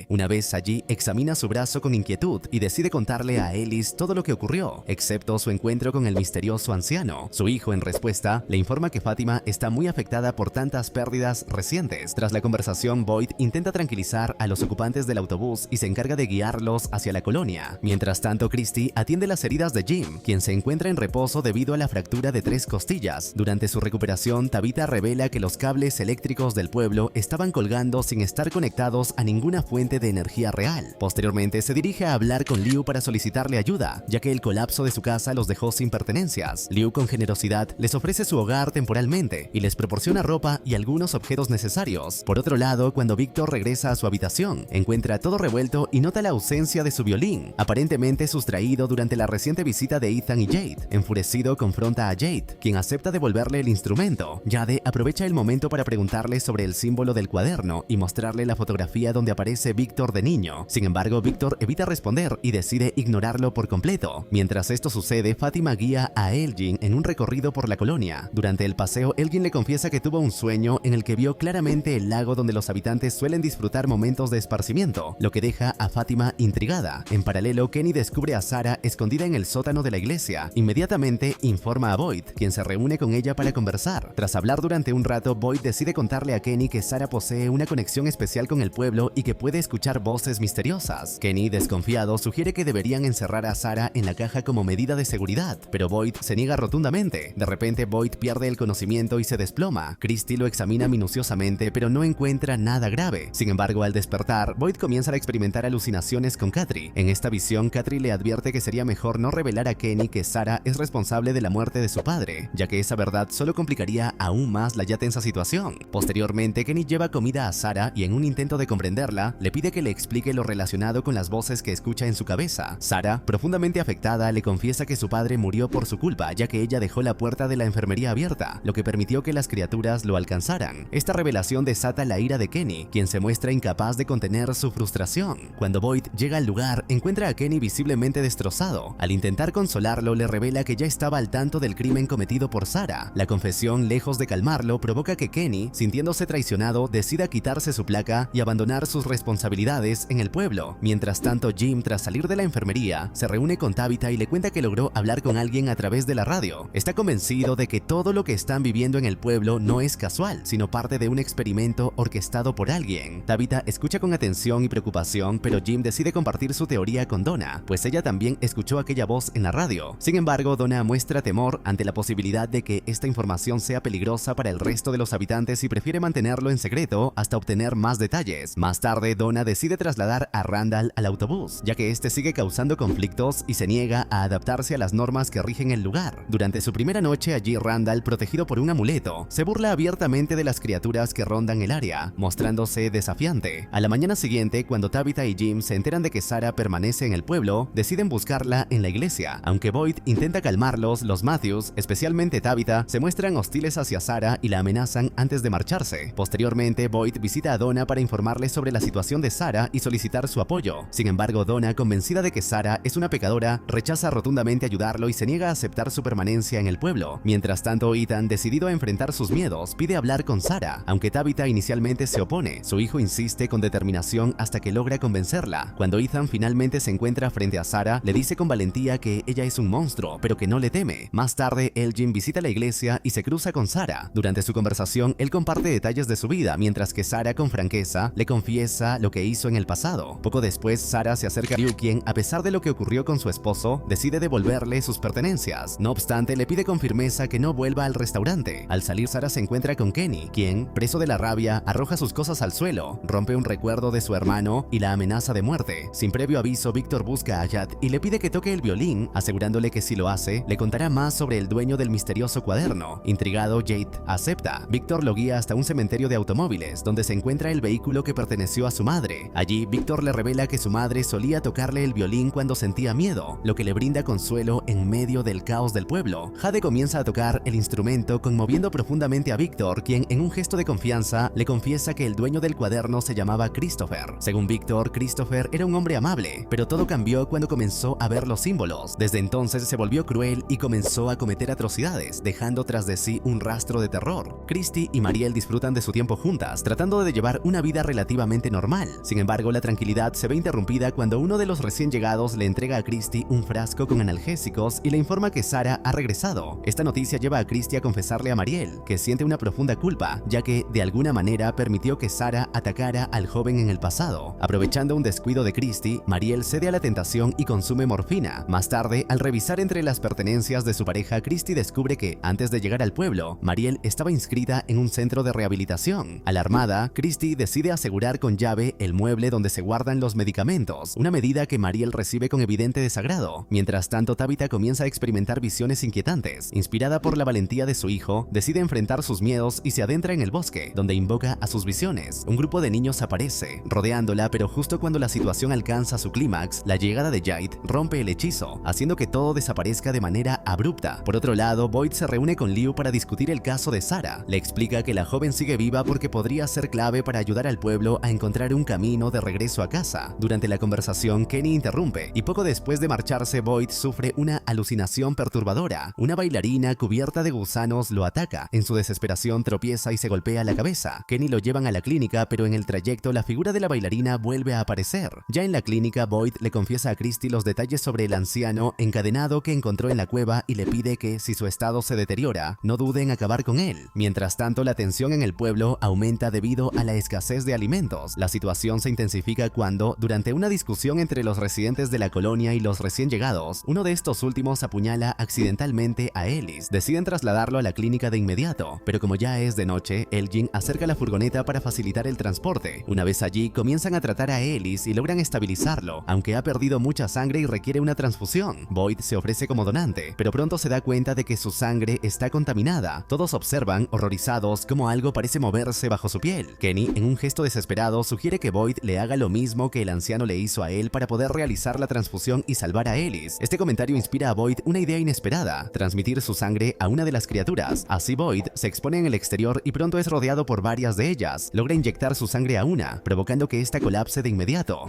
Una vez allí, examina su brazo con inquietud y decide contarle a Ellis todo lo que ocurrió, excepto su encuentro con el misterioso anciano. Su hijo, en respuesta, le informa que Fátima está muy afectada por tantas pérdidas recientes. Tras la conversación, Boyd intenta tranquilizar a los ocupantes del autobús y se encarga de guiarlos hacia la colonia. Mientras tanto, Christie atiende las heridas de Jim, quien se encuentra en reposo debido a la fractura de 3 costillas. Durante su recuperación, Tabitha revela que los cables eléctricos del pueblo estaban colgando sin estar conectados a ninguna fuente de energía real. Posteriormente se dirige a hablar con Liu para solicitarle ayuda, ya que el colapso de su casa los dejó sin pertenencias. Liu, con generosidad, les ofrece su hogar temporalmente y les proporciona ropa y algunos objetos necesarios. Por otro lado, cuando Victor regresa a su habitación, encuentra todo revuelto y nota la ausencia de su violín, aparentemente sustraído durante la reciente visita de Ethan y Jade. Enfurecido, confronta a Jade, quien acepta devolverle el instrumento. Jade aprovecha el momento para preguntarle sobre el símbolo del cuaderno y mostrarle la fotografía donde aparece Victor de niño. Sin embargo, Victor evita responder y decide ignorarlo por completo. Mientras esto sucede, Fátima guía a Elgin en un recorrido por la colonia. Durante el paseo, Elgin le confiesa que tuvo un sueño en el que vio claramente el lago donde los habitantes suelen disfrutar momentos de esparcimiento, lo que deja a Fátima intrigada. En paralelo, Kenny descubre a Sarah escondida en el sótano de la iglesia. Inmediatamente informa a Boyd, quien se reúne con ella para conversar. Tras hablar durante un rato, Boyd decide contarle a Kenny que Sarah posee una conexión especial con el pueblo y que puede escuchar voces misteriosas. Kenny, desconfiado, sugiere que deberían encerrar a Sarah en la caja como medida de seguridad, pero Boyd se niega rotundamente. De repente, Boyd pierde el conocimiento y se desploma. Christy lo examina minuciosamente, pero no encuentra nada grave. Sin embargo, al despertar, Boyd comienza a experimentar alucinaciones con Katri. En esta visión, Katri le advierte que sería mejor no revelar a Kenny que Sarah es responsable de la muerte de su padre, ya que esa verdad solo complicaría aún más la ya tensa situación. Posteriormente, Kenny lleva comida a Sarah y en un intento de comprenderla, le pide que le explique lo relacionado con las voces que escucha en su cabeza. Sarah, profundamente afectada, le confiesa que su padre murió por su culpa, ya que ella dejó la puerta de la enfermería abierta, lo que permitió que las criaturas lo alcanzaran. Esta revelación desata la ira de Kenny, quien se muestra incapaz de contener su frustración. Cuando Boyd llega al lugar, encuentra a Kenny visiblemente destrozado. Al intentar consolarlo, le revela que ya estaba al tanto del crimen cometido por Sarah. La confesión, lejos de calmarlo, provoca que Kenny, sintiéndose traicionado, decida quitarse su placa y abandonar sus responsabilidades en el pueblo. Mientras tanto, Jim, tras salir de la enfermería, se reúne con Tabitha y le cuenta que logró hablar con alguien a través de la radio. Está convencido de que todo lo que están viviendo en el pueblo no es casual, sino parte de un experimento orquestado por alguien. Tabitha escucha con atención y preocupación, pero Jim decide compartir su teoría con Donna, pues ella también escuchó aquella voz en la radio. Sin embargo, Donna muestra temor ante la posibilidad de que esta información sea peligrosa para el resto de los habitantes y prefiere mantenerlo en secreto hasta obtener más detalles. Más tarde, Donna decide trasladar a Randall al autobús, ya que este sigue causando conflictos y se niega a adaptarse a las normas que rigen el lugar. Durante su primera noche allí, Randall, protegido por un amuleto, se burla abiertamente de las criaturas que rondan el área, mostrándose desafiante. A la mañana siguiente, cuando Tabitha y Jim se enteran de que Sarah permanece en el pueblo, deciden buscarla en la iglesia. Aunque Boyd intenta calmarlos, los Matthews, especialmente Tabitha, se muestran hostiles hacia Sarah y la amenazan antes de marcharse. Posteriormente, Boyd visita a Donna para informarle sobre la situación de Sarah y solicitar su apoyo. Sin embargo, Donna, convencida de que Sarah es una pecadora, rechaza rotundamente ayudarlo y se niega a aceptar su permanencia en el pueblo. Mientras tanto, Ethan, decidido a enfrentar sus miedos, pide hablar con Sarah. Aunque Tabitha inicialmente se opone, su hijo insiste con determinación hasta que logra convencerla. Cuando Ethan finalmente se encuentra frente a Sarah, le dice con valentía que ella es un monstruo, pero que no le teme. Más tarde, Elgin visita la iglesia y se cruza con Sarah. Durante su conversación, él comparte detalles de su vida, mientras que Sarah, con franqueza, le confiesa lo que hizo en el pasado. Poco después, Sarah se acerca a Drew, quien, a pesar de lo que ocurrió con su esposo, decide devolverle sus pertenencias. No obstante, le pide con firmeza que no vuelva al restaurante. Al salir, Sarah se encuentra con Kenny, quien, preso de la rabia, arroja sus cosas al suelo, rompe un recuerdo de su hermano y la amenaza de muerte. Sin previo aviso, Victor busca a Jad y le pide que toque el violín, asegurándole que si lo hace, le contará más sobre el dueño del misterioso cuaderno. Intrigado, Jade acepta. Victor lo guía hasta un cementerio de automóviles, donde se encuentra el vehículo que perteneció a su madre. Allí, Victor le revela que su madre solía tocarle el violín cuando sentía miedo, lo que le brinda consuelo en medio del caos del pueblo. Jade comienza a tocar el instrumento, conmoviendo profundamente a Victor, quien, en un gesto de confianza, le confiesa que el dueño del cuaderno se llamaba Christopher. Según Victor, Christopher era un hombre amable, pero todo cambió cuando comenzó a ver los símbolos. Desde entonces se volvió cruel y comenzó a cometer atrocidades, dejando tras de sí un rastro de terror. Christy y Mariel disfrutan de su tiempo juntas, tratando de llevar una vida relativamente normal. Sin embargo, la tranquilidad se ve interrumpida cuando uno de los recién llegados le entrega a Christy un frasco con analgésicos y le informa que Sarah ha regresado. Esta noticia lleva a Christy a confesarle a Mariel que siente una profunda culpa, ya que de alguna manera permitió que Sarah atacara al joven en el pasado. Aprovechando un descuido de Christy, Mariel cede a la tentación y consume morfina. Más tarde, al revisar entre las pertenencias de su pareja, Christy descubre que, antes de llegar al pueblo, Mariel estaba inscrita en un centro de rehabilitación. Alarmada, Christy decide asegurar con llave el mueble donde se guardan los medicamentos, una medida que Mariel recibe con evidente desagrado. Mientras tanto, Tabitha comienza a experimentar visiones inquietantes. Inspirada por la valentía de su hijo, decide enfrentar sus miedos y se adentra en el bosque, donde invoca a sus visiones. Un grupo de niños aparece, rodeándola, pero justo cuando la situación alcanza su clímax, la llegada de Jade rompe el hechizo, haciendo que todo desaparezca de manera abrupta. Por otro lado, Boyd se reúne con Liu para discutir el caso de Sarah. Le explica que la joven sigue viva porque podría ser clave para ayudar al pueblo a encontrar un camino de regreso a casa. Durante la conversación, Kenny interrumpe, y poco después de marcharse, Boyd sufre una alucinación perturbadora. Una bailarina cubierta de gusanos lo ataca. En su desesperación, tropieza y se golpea la cabeza. Kenny lo llevan a la clínica, pero en el trayecto la figura de la bailarina vuelve a aparecer. Ya en la clínica, Boyd le confiesa a Christy los detalles sobre el anciano encadenado que encontró en la cueva y le pide que, si su estado se deteriora, no dude en acabar con él. Mientras tanto, la tensión en el pueblo aumenta debido a la escasez de alimentos. La situación preocupación se intensifica cuando, durante una discusión entre los residentes de la colonia y los recién llegados, uno de estos últimos apuñala accidentalmente a Ellis. Deciden trasladarlo a la clínica de inmediato, pero como ya es de noche, Elgin acerca la furgoneta para facilitar el transporte. Una vez allí, comienzan a tratar a Ellis y logran estabilizarlo, aunque ha perdido mucha sangre y requiere una transfusión. Boyd se ofrece como donante, pero pronto se da cuenta de que su sangre está contaminada. Todos observan, horrorizados, cómo algo parece moverse bajo su piel. Kenny, en un gesto desesperado, sugiere que Boyd le haga lo mismo que el anciano le hizo a él para poder realizar la transfusión y salvar a Ellis. Este comentario inspira a Boyd una idea inesperada: transmitir su sangre a una de las criaturas. Así Boyd se expone en el exterior y pronto es rodeado por varias de ellas. Logra inyectar su sangre a una, provocando que ésta colapse de inmediato.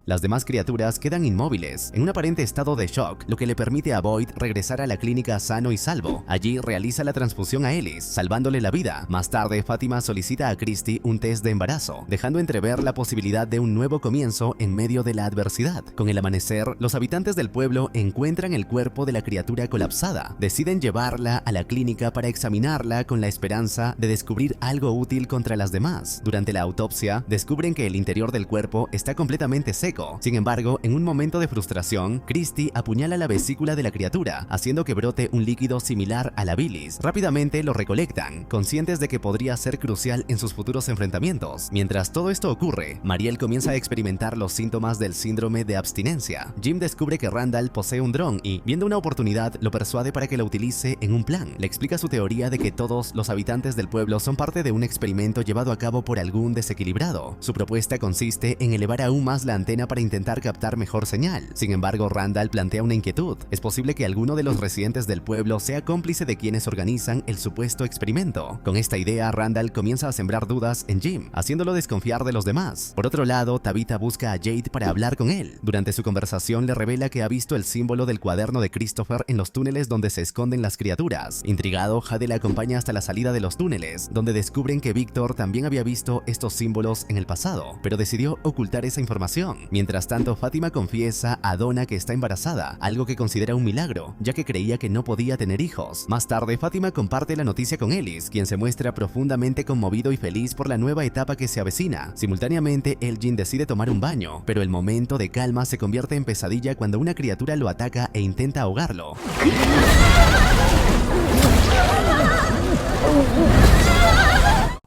Las demás criaturas quedan inmóviles, en un aparente estado de shock, lo que le permite a Boyd regresar a la clínica sano y salvo. Allí realiza la transfusión a Ellis, salvándole la vida. Más tarde, Fátima solicita a Christy un test de embarazo, dejando entrever la posibilidad de un nuevo comienzo en medio de la adversidad. Con el amanecer, los habitantes del pueblo encuentran el cuerpo de la criatura colapsada. Deciden llevarla a la clínica para examinarla con la esperanza de descubrir algo útil contra las demás. Durante la autopsia, descubren que el interior del cuerpo está completamente seco. Sin embargo, en un momento de frustración, Christy apuñala la vesícula de la criatura, haciendo que brote un líquido similar a la bilis. Rápidamente lo recolectan, conscientes de que podría ser crucial en sus futuros enfrentamientos. Mientras todo esto ocurre, Mariel comienza a experimentar los síntomas del síndrome de abstinencia. Jim descubre que Randall posee un dron y, viendo una oportunidad, lo persuade para que lo utilice en un plan. Le explica su teoría de que todos los habitantes del pueblo son parte de un experimento llevado a cabo por algún desequilibrado. Su propuesta consiste en elevar aún más la antena para intentar captar mejor señal. Sin embargo, Randall plantea una inquietud. Es posible que alguno de los residentes del pueblo sea cómplice de quienes organizan el supuesto experimento. Con esta idea, Randall comienza a sembrar dudas en Jim, haciéndolo desconfiar de los demás. Por otro lado, Tabitha busca a Jade para hablar con él. Durante su conversación le revela que ha visto el símbolo del cuaderno de Christopher en los túneles donde se esconden las criaturas. Intrigado, Jade la acompaña hasta la salida de los túneles, donde descubren que Victor también había visto estos símbolos en el pasado, pero decidió ocultar esa información. Mientras tanto, Fátima confiesa a Donna que está embarazada, algo que considera un milagro, ya que creía que no podía tener hijos. Más tarde, Fátima comparte la noticia con Ellis, quien se muestra profundamente conmovido y feliz por la nueva etapa que se avecina. Simultáneamente, Elgin decide tomar un baño, pero el momento de calma se convierte en pesadilla cuando una criatura lo ataca e intenta ahogarlo.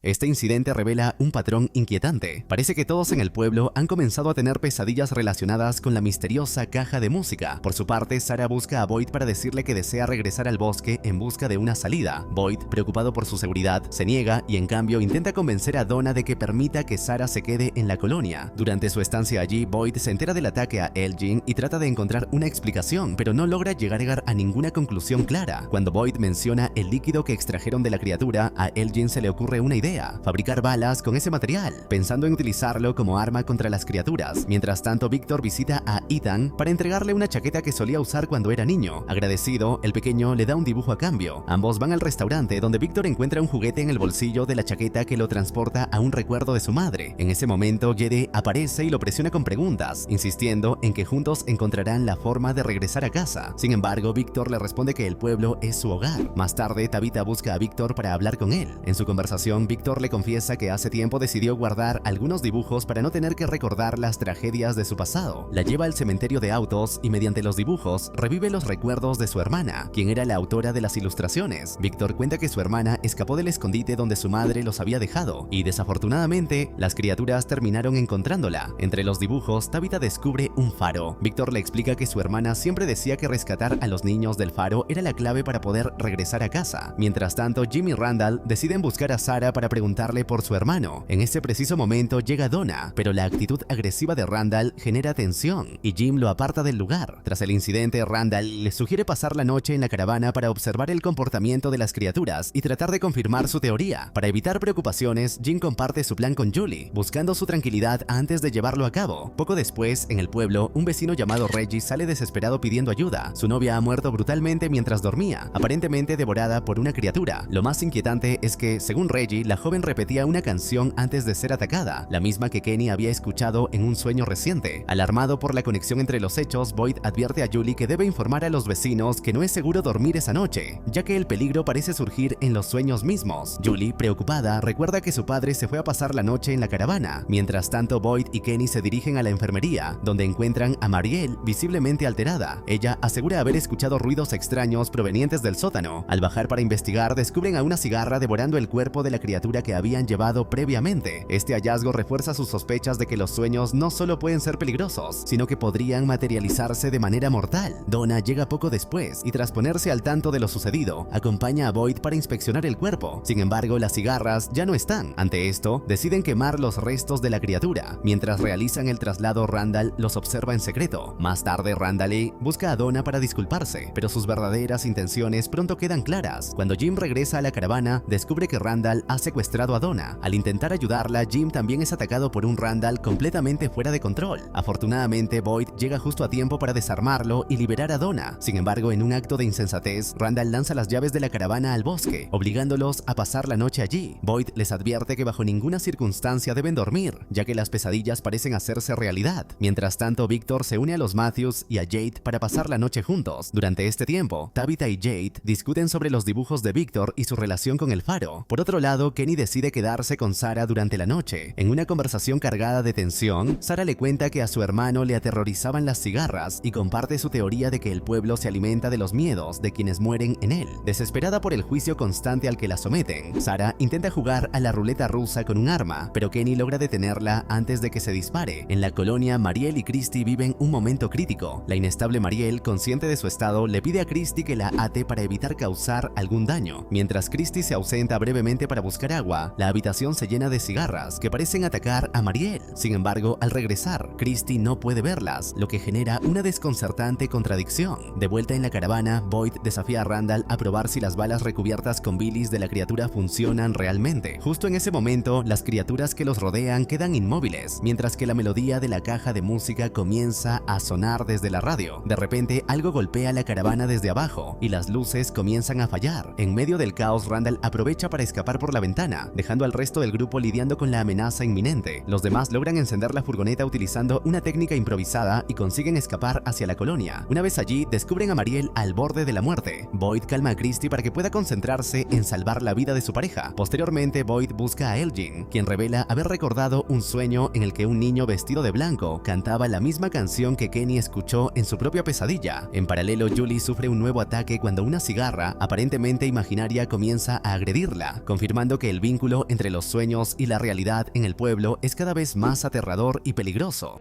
Este incidente revela un patrón inquietante. Parece que todos en el pueblo han comenzado a tener pesadillas relacionadas con la misteriosa caja de música. Por su parte, Sarah busca a Boyd para decirle que desea regresar al bosque en busca de una salida. Boyd, preocupado por su seguridad, se niega y en cambio intenta convencer a Donna de que permita que Sarah se quede en la colonia. Durante su estancia allí, Boyd se entera del ataque a Elgin y trata de encontrar una explicación, pero no logra llegar a ninguna conclusión clara. Cuando Boyd menciona el líquido que extrajeron de la criatura, a Elgin se le ocurre una idea: fabricar balas con ese material, pensando en utilizarlo como arma contra las criaturas. Mientras tanto, Victor visita a Ethan para entregarle una chaqueta que solía usar cuando era niño. Agradecido, el pequeño le da un dibujo a cambio. Ambos van al restaurante, donde Victor encuentra un juguete en el bolsillo de la chaqueta que lo transporta a un recuerdo de su madre. En ese momento, Jede aparece y lo presiona con preguntas, insistiendo en que juntos encontrarán la forma de regresar a casa. Sin embargo, Victor le responde que el pueblo es su hogar. Más tarde, Tabitha busca a Victor para hablar con él. En su conversación, Victor le confiesa que hace tiempo decidió guardar algunos dibujos para no tener que recordar las tragedias de su pasado. La lleva al cementerio de autos y mediante los dibujos revive los recuerdos de su hermana, quien era la autora de las ilustraciones. Victor cuenta que su hermana escapó del escondite donde su madre los había dejado y desafortunadamente las criaturas terminaron encontrándola. Entre los dibujos, Tabitha descubre un faro. Victor le explica que su hermana siempre decía que rescatar a los niños del faro era la clave para poder regresar a casa. Mientras tanto, Jim y Randall deciden buscar a Sarah para preguntarle por su hermano. En ese preciso momento llega Donna, pero la actitud agresiva de Randall genera tensión y Jim lo aparta del lugar. Tras el incidente, Randall le sugiere pasar la noche en la caravana para observar el comportamiento de las criaturas y tratar de confirmar su teoría. Para evitar preocupaciones, Jim comparte su plan con Julie, buscando su tranquilidad antes de llevarlo a cabo. Poco después, en el pueblo, un vecino llamado Reggie sale desesperado pidiendo ayuda. Su novia ha muerto brutalmente mientras dormía, aparentemente devorada por una criatura. Lo más inquietante es que, según Reggie, la joven repetía una canción antes de ser atacada, la misma que Kenny había escuchado en un sueño reciente. Alarmado por la conexión entre los hechos, Boyd advierte a Julie que debe informar a los vecinos que no es seguro dormir esa noche, ya que el peligro parece surgir en los sueños mismos. Julie, preocupada, recuerda que su padre se fue a pasar la noche en la caravana. Mientras tanto, Boyd y Kenny se dirigen a la enfermería, donde encuentran a Mariel visiblemente alterada. Ella asegura haber escuchado ruidos extraños provenientes del sótano. Al bajar para investigar, descubren a una cigarra devorando el cuerpo de la criatura que habían llevado previamente. Este hallazgo refuerza sus sospechas de que los sueños no solo pueden ser peligrosos, sino que podrían materializarse de manera mortal. Donna llega poco después y, tras ponerse al tanto de lo sucedido, acompaña a Boyd para inspeccionar el cuerpo. Sin embargo, las cigarras ya no están. Ante esto, deciden quemar los restos de la criatura. Mientras realizan el traslado, Randall los observa en secreto. Más tarde, Randall busca a Donna para disculparse, pero sus verdaderas intenciones pronto quedan claras. Cuando Jim regresa a la caravana, descubre que Randall ha secuestrado a Donna. Al intentar ayudarla, Jim también es atacado por un Randall completamente fuera de control. Afortunadamente, Boyd llega justo a tiempo para desarmarlo y liberar a Donna. Sin embargo, en un acto de insensatez, Randall lanza las llaves de la caravana al bosque, obligándolos a pasar la noche allí. Boyd les advierte que bajo ninguna circunstancia deben dormir, ya que las pesadillas parecen hacerse realidad. Mientras tanto, Victor se une a los Matthews y a Jade para pasar la noche juntos. Durante este tiempo, Tabitha y Jade discuten sobre los dibujos de Victor y su relación con el faro. Por otro lado, Kenny decide quedarse con Sarah durante la noche. En una conversación cargada de tensión, Sarah le cuenta que a su hermano le aterrorizaban las cigarras y comparte su teoría de que el pueblo se alimenta de los miedos de quienes mueren en él. Desesperada por el juicio constante al que la someten, Sarah intenta jugar a la ruleta rusa con un arma, pero Kenny logra detenerla antes de que se dispare. En la colonia, Mariel y Christy viven un momento crítico. La inestable Mariel, consciente de su estado, le pide a Christy que la ate para evitar causar algún daño. Mientras Christy se ausenta brevemente para buscar agua, la habitación se llena de cigarras que parecen atacar a Mariel. Sin embargo, al regresar, Christy no puede verlas, lo que genera una desconcertante contradicción. De vuelta en la caravana, Boyd desafía a Randall a probar si las balas recubiertas con bilis de la criatura funcionan realmente. Justo en ese momento, las criaturas que los rodean quedan inmóviles, mientras que la melodía de la caja de música comienza a sonar desde la radio. De repente, algo golpea la caravana desde abajo y las luces comienzan a fallar. En medio del caos, Randall aprovecha para escapar por la ventana, dejando al resto del grupo lidiando con la amenaza inminente. Los demás logran encender la furgoneta utilizando una técnica improvisada y consiguen escapar hacia la colonia. Una vez allí, descubren a Mariel al borde de la muerte. Boyd calma a Christy para que pueda concentrarse en salvar la vida de su pareja. Posteriormente, Boyd busca a Elgin, quien revela haber recordado un sueño en el que un niño vestido de blanco cantaba la misma canción que Kenny escuchó en su propia pesadilla. En paralelo, Julie sufre un nuevo ataque cuando una cigarra, aparentemente imaginaria, comienza a agredirla, confirmando que el vínculo entre los sueños y la realidad en el pueblo es cada vez más aterrador y peligroso.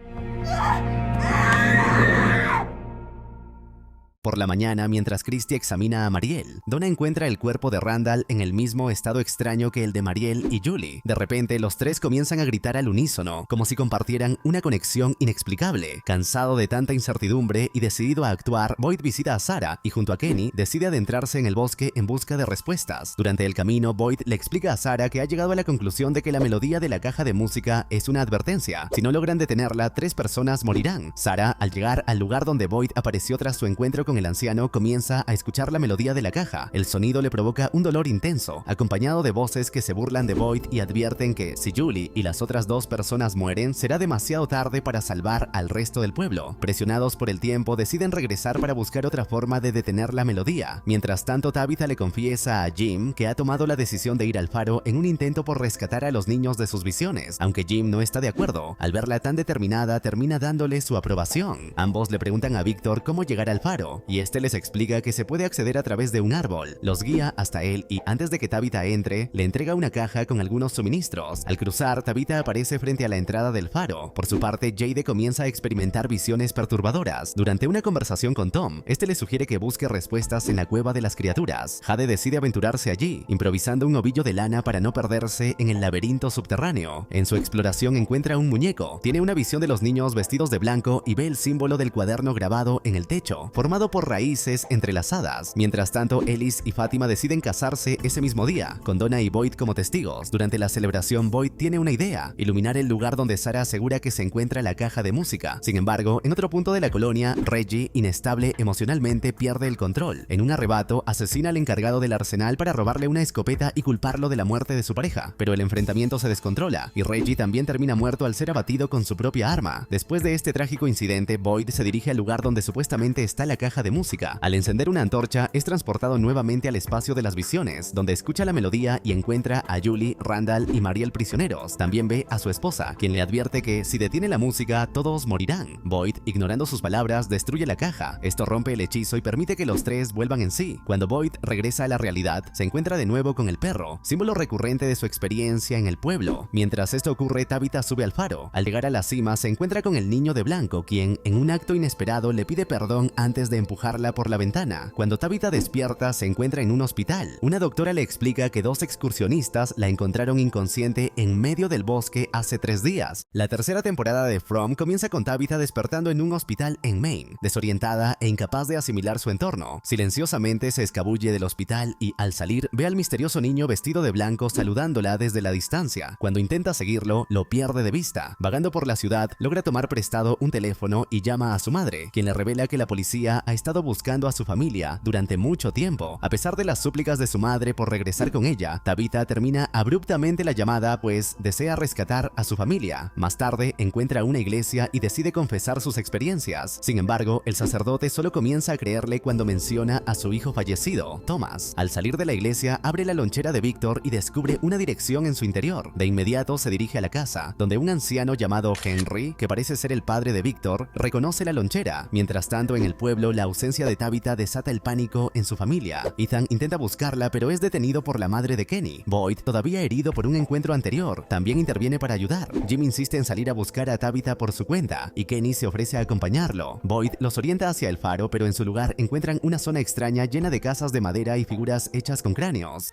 Por la mañana, mientras Christy examina a Mariel, Donna encuentra el cuerpo de Randall en el mismo estado extraño que el de Mariel y Julie. De repente, los tres comienzan a gritar al unísono, como si compartieran una conexión inexplicable. Cansado de tanta incertidumbre y decidido a actuar, Boyd visita a Sarah y junto a Kenny decide adentrarse en el bosque en busca de respuestas. Durante el camino, Boyd le explica a Sarah que ha llegado a la conclusión de que la melodía de la caja de música es una advertencia. Si no logran detenerla, 3 personas morirán. Sarah, al llegar al lugar donde Boyd apareció tras su encuentro con el anciano, comienza a escuchar la melodía de la caja. El sonido le provoca un dolor intenso, acompañado de voces que se burlan de Boyd y advierten que si Julie y las otras 2 personas mueren, será demasiado tarde para salvar al resto del pueblo. Presionados por el tiempo, deciden regresar para buscar otra forma de detener la melodía. Mientras tanto, Tabitha le confiesa a Jim que ha tomado la decisión de ir al faro en un intento por rescatar a los niños de sus visiones, aunque Jim no está de acuerdo. Al verla tan determinada, termina dándole su aprobación. Ambos le preguntan a Victor cómo llegar al faro, y este les explica que se puede acceder a través de un árbol. Los guía hasta él y antes de que Tabitha entre, le entrega una caja con algunos suministros. Al cruzar, Tabitha aparece frente a la entrada del faro. Por su parte, Jade comienza a experimentar visiones perturbadoras. Durante una conversación con Tom, este le sugiere que busque respuestas en la cueva de las criaturas. Jade decide aventurarse allí, improvisando un ovillo de lana para no perderse en el laberinto subterráneo. En su exploración encuentra un muñeco. Tiene una visión de los niños vestidos de blanco y ve el símbolo del cuaderno grabado en el techo, formado por raíces entrelazadas. Mientras tanto, Ellis y Fátima deciden casarse ese mismo día, con Donna y Boyd como testigos. Durante la celebración, Boyd tiene una idea: iluminar el lugar donde Sarah asegura que se encuentra la caja de música. Sin embargo, en otro punto de la colonia, Reggie, inestable emocionalmente, pierde el control. En un arrebato, asesina al encargado del arsenal para robarle una escopeta y culparlo de la muerte de su pareja, pero el enfrentamiento se descontrola y Reggie también termina muerto al ser abatido con su propia arma. Después de este trágico incidente, Boyd se dirige al lugar donde supuestamente está la caja de música. Al encender una antorcha, es transportado nuevamente al espacio de las visiones, donde escucha la melodía y encuentra a Julie, Randall y Mariel prisioneros. También ve a su esposa, quien le advierte que si detiene la música, todos morirán. Boyd, ignorando sus palabras, destruye la caja. Esto rompe el hechizo y permite que los tres vuelvan en sí. Cuando Boyd regresa a la realidad, se encuentra de nuevo con el perro, símbolo recurrente de su experiencia en el pueblo. Mientras esto ocurre, Tabitha sube al faro. Al llegar a la cima, se encuentra con el niño de blanco, quien, en un acto inesperado, le pide perdón antes de empujarla por la ventana. Cuando Tabitha despierta, se encuentra en un hospital. Una doctora le explica que dos excursionistas la encontraron inconsciente en medio del bosque hace 3 días. La tercera temporada de From comienza con Tabitha despertando en un hospital en Maine, desorientada e incapaz de asimilar su entorno. Silenciosamente se escabulle del hospital y, al salir, ve al misterioso niño vestido de blanco saludándola desde la distancia. Cuando intenta seguirlo, lo pierde de vista. Vagando por la ciudad, logra tomar prestado un teléfono y llama a su madre, quien le revela que la policía ha estado buscando a su familia durante mucho tiempo. A pesar de las súplicas de su madre por regresar con ella, Tabitha termina abruptamente la llamada, pues desea rescatar a su familia. Más tarde, encuentra una iglesia y decide confesar sus experiencias. Sin embargo, el sacerdote solo comienza a creerle cuando menciona a su hijo fallecido, Thomas. Al salir de la iglesia, abre la lonchera de Victor y descubre una dirección en su interior. De inmediato se dirige a la casa, donde un anciano llamado Henry, que parece ser el padre de Victor, reconoce la lonchera. Mientras tanto, en el pueblo, la ausencia de Tabitha desata el pánico en su familia. Ethan intenta buscarla, pero es detenido por la madre de Kenny. Boyd, todavía herido por un encuentro anterior, también interviene para ayudar. Jim insiste en salir a buscar a Tabitha por su cuenta, y Kenny se ofrece a acompañarlo. Boyd los orienta hacia el faro, pero en su lugar encuentran una zona extraña llena de casas de madera y figuras hechas con cráneos.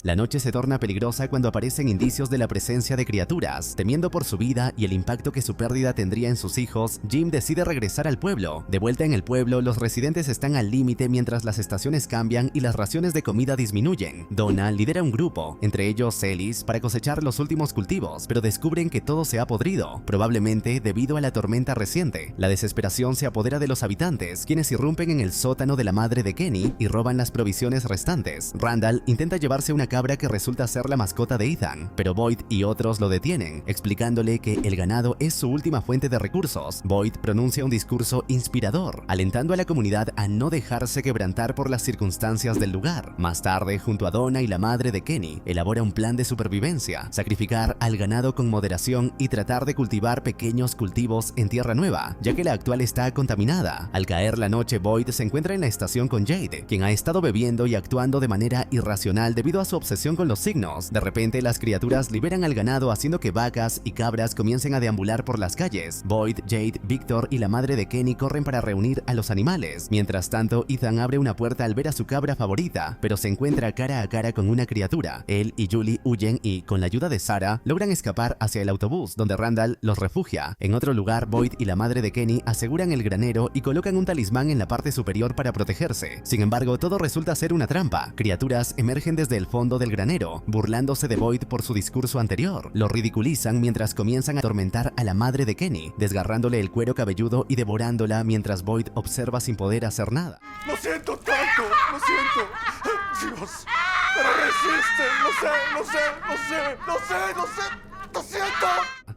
La noche se torna peligrosa cuando aparecen indicios de la presencia de criaturas. Temiendo por su vida y el impacto que su pérdida tendría en sus hijos, Jim decide regresar al pueblo. De vuelta en el pueblo, los residentes están al límite mientras las estaciones cambian y las raciones de comida disminuyen. Donna lidera un grupo, entre ellos Ellis, para cosechar los últimos cultivos, pero descubren que todo se ha podrido, probablemente debido a la tormenta reciente. La desesperación se apodera de los habitantes, quienes irrumpen en el sótano de la madre de Kenny y roban las provisiones restantes. Randall intenta llevarse una cabra que resulta ser la mascota de Ethan, pero Boyd y otros lo detienen, explicándole que el ganado es su última fuente de recursos. Boyd pronuncia un discurso inspirador, alentando a la comunidad a no dejarse quebrantar por las circunstancias del lugar. Más tarde, junto a Donna y la madre de Kenny, elabora un plan de supervivencia: sacrificar al ganado con moderación y tratar de cultivar pequeños cultivos en tierra nueva, ya que la actual está contaminada. Al caer la noche, Boyd se encuentra en la estación con Jade, quien ha estado bebiendo y actuando de manera irracional debido a su obsesión con los signos. De repente, las criaturas liberan al ganado, haciendo que vacas y cabras comiencen a deambular por las calles. Boyd, Jade, Victor y la madre de Kenny corren para reunir a los animales. Mientras tanto, Ethan abre una puerta al ver a su cabra favorita, pero se encuentra cara a cara con una criatura. Él y Julie huyen y, con la ayuda de Sarah, logran escapar hacia el autobús, donde Randall los refugia. En otro lugar, Boyd y la madre de Kenny aseguran el granero y colocan un talismán en la parte superior para protegerse. Sin embargo, todo resulta ser una trampa. Criaturas emergen desde el fondo del granero, burlándose de Boyd por su discurso anterior. Lo ridiculizan mientras comienzan a atormentar a la madre de Kenny, desgarrándole el cuero cabelludo y devorándola mientras Boyd observa sin poder hacer nada. Lo siento tanto, lo siento. Dios, pero resiste, lo siento.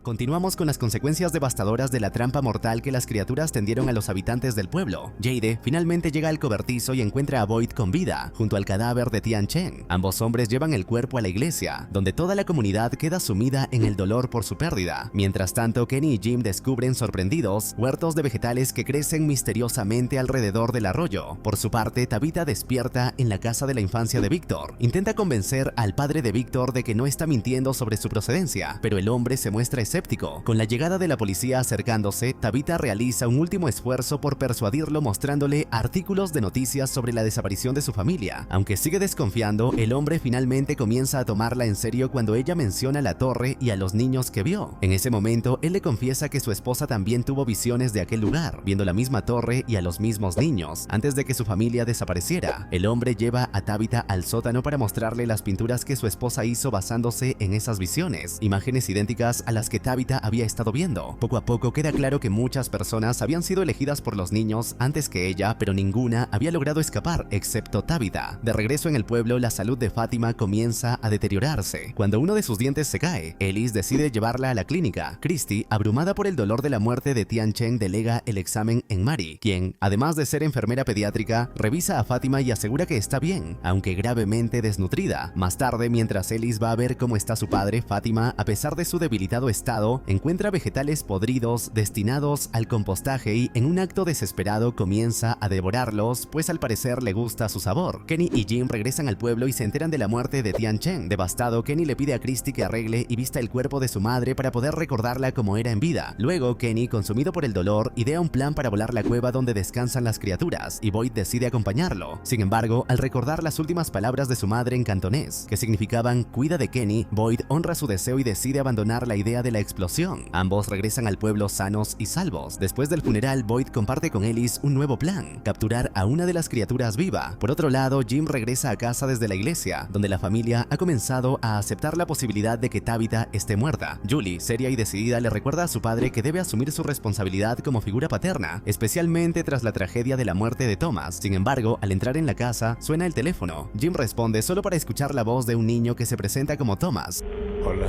Continuamos con las consecuencias devastadoras de la trampa mortal que las criaturas tendieron a los habitantes del pueblo. Jade finalmente llega al cobertizo y encuentra a Boyd con vida, junto al cadáver de Tian Chen. Ambos hombres llevan el cuerpo a la iglesia, donde toda la comunidad queda sumida en el dolor por su pérdida. Mientras tanto, Kenny y Jim descubren, sorprendidos, huertos de vegetales que crecen misteriosamente alrededor del arroyo. Por su parte, Tabitha despierta en la casa de la infancia de Victor. Intenta convencer al padre de Victor de que no está mintiendo sobre su procedencia, pero el hombre se muestra escéptico escéptico. Con la llegada de la policía acercándose, Tabitha realiza un último esfuerzo por persuadirlo mostrándole artículos de noticias sobre la desaparición de su familia. Aunque sigue desconfiando, el hombre finalmente comienza a tomarla en serio cuando ella menciona la torre y a los niños que vio. En ese momento, él le confiesa que su esposa también tuvo visiones de aquel lugar, viendo la misma torre y a los mismos niños, antes de que su familia desapareciera. El hombre lleva a Tabitha al sótano para mostrarle las pinturas que su esposa hizo basándose en esas visiones, imágenes idénticas a las que Tabitha había estado viendo. Poco a poco queda claro que muchas personas habían sido elegidas por los niños antes que ella, pero ninguna había logrado escapar, excepto Tabitha. De regreso en el pueblo, la salud de Fátima comienza a deteriorarse. Cuando uno de sus dientes se cae, Ellis decide llevarla a la clínica. Christy, abrumada por el dolor de la muerte de Tian Chen, delega el examen en Mary, quien, además de ser enfermera pediátrica, revisa a Fátima y asegura que está bien, aunque gravemente desnutrida. Más tarde, mientras Ellis va a ver cómo está su padre, Fátima, a pesar de su debilitado estado, encuentra vegetales podridos destinados al compostaje y, en un acto desesperado, comienza a devorarlos, pues al parecer le gusta su sabor. Kenny y Jim regresan al pueblo y se enteran de la muerte de Tian Chen. Devastado, Kenny le pide a Christy que arregle y vista el cuerpo de su madre para poder recordarla como era en vida. Luego, Kenny, consumido por el dolor, idea un plan para volar la cueva donde descansan las criaturas, y Boyd decide acompañarlo. Sin embargo, al recordar las últimas palabras de su madre en cantonés, que significaban "cuida de Kenny", Boyd honra su deseo y decide abandonar la idea de la explosión. Ambos regresan al pueblo sanos y salvos. Después del funeral, Boyd comparte con Ellis un nuevo plan: capturar a una de las criaturas viva. Por otro lado, Jim regresa a casa desde la iglesia, donde la familia ha comenzado a aceptar la posibilidad de que Tabitha esté muerta. Julie, seria y decidida, le recuerda a su padre que debe asumir su responsabilidad como figura paterna, especialmente tras la tragedia de la muerte de Thomas. Sin embargo, al entrar en la casa, suena el teléfono. Jim responde solo para escuchar la voz de un niño que se presenta como Thomas. Hola.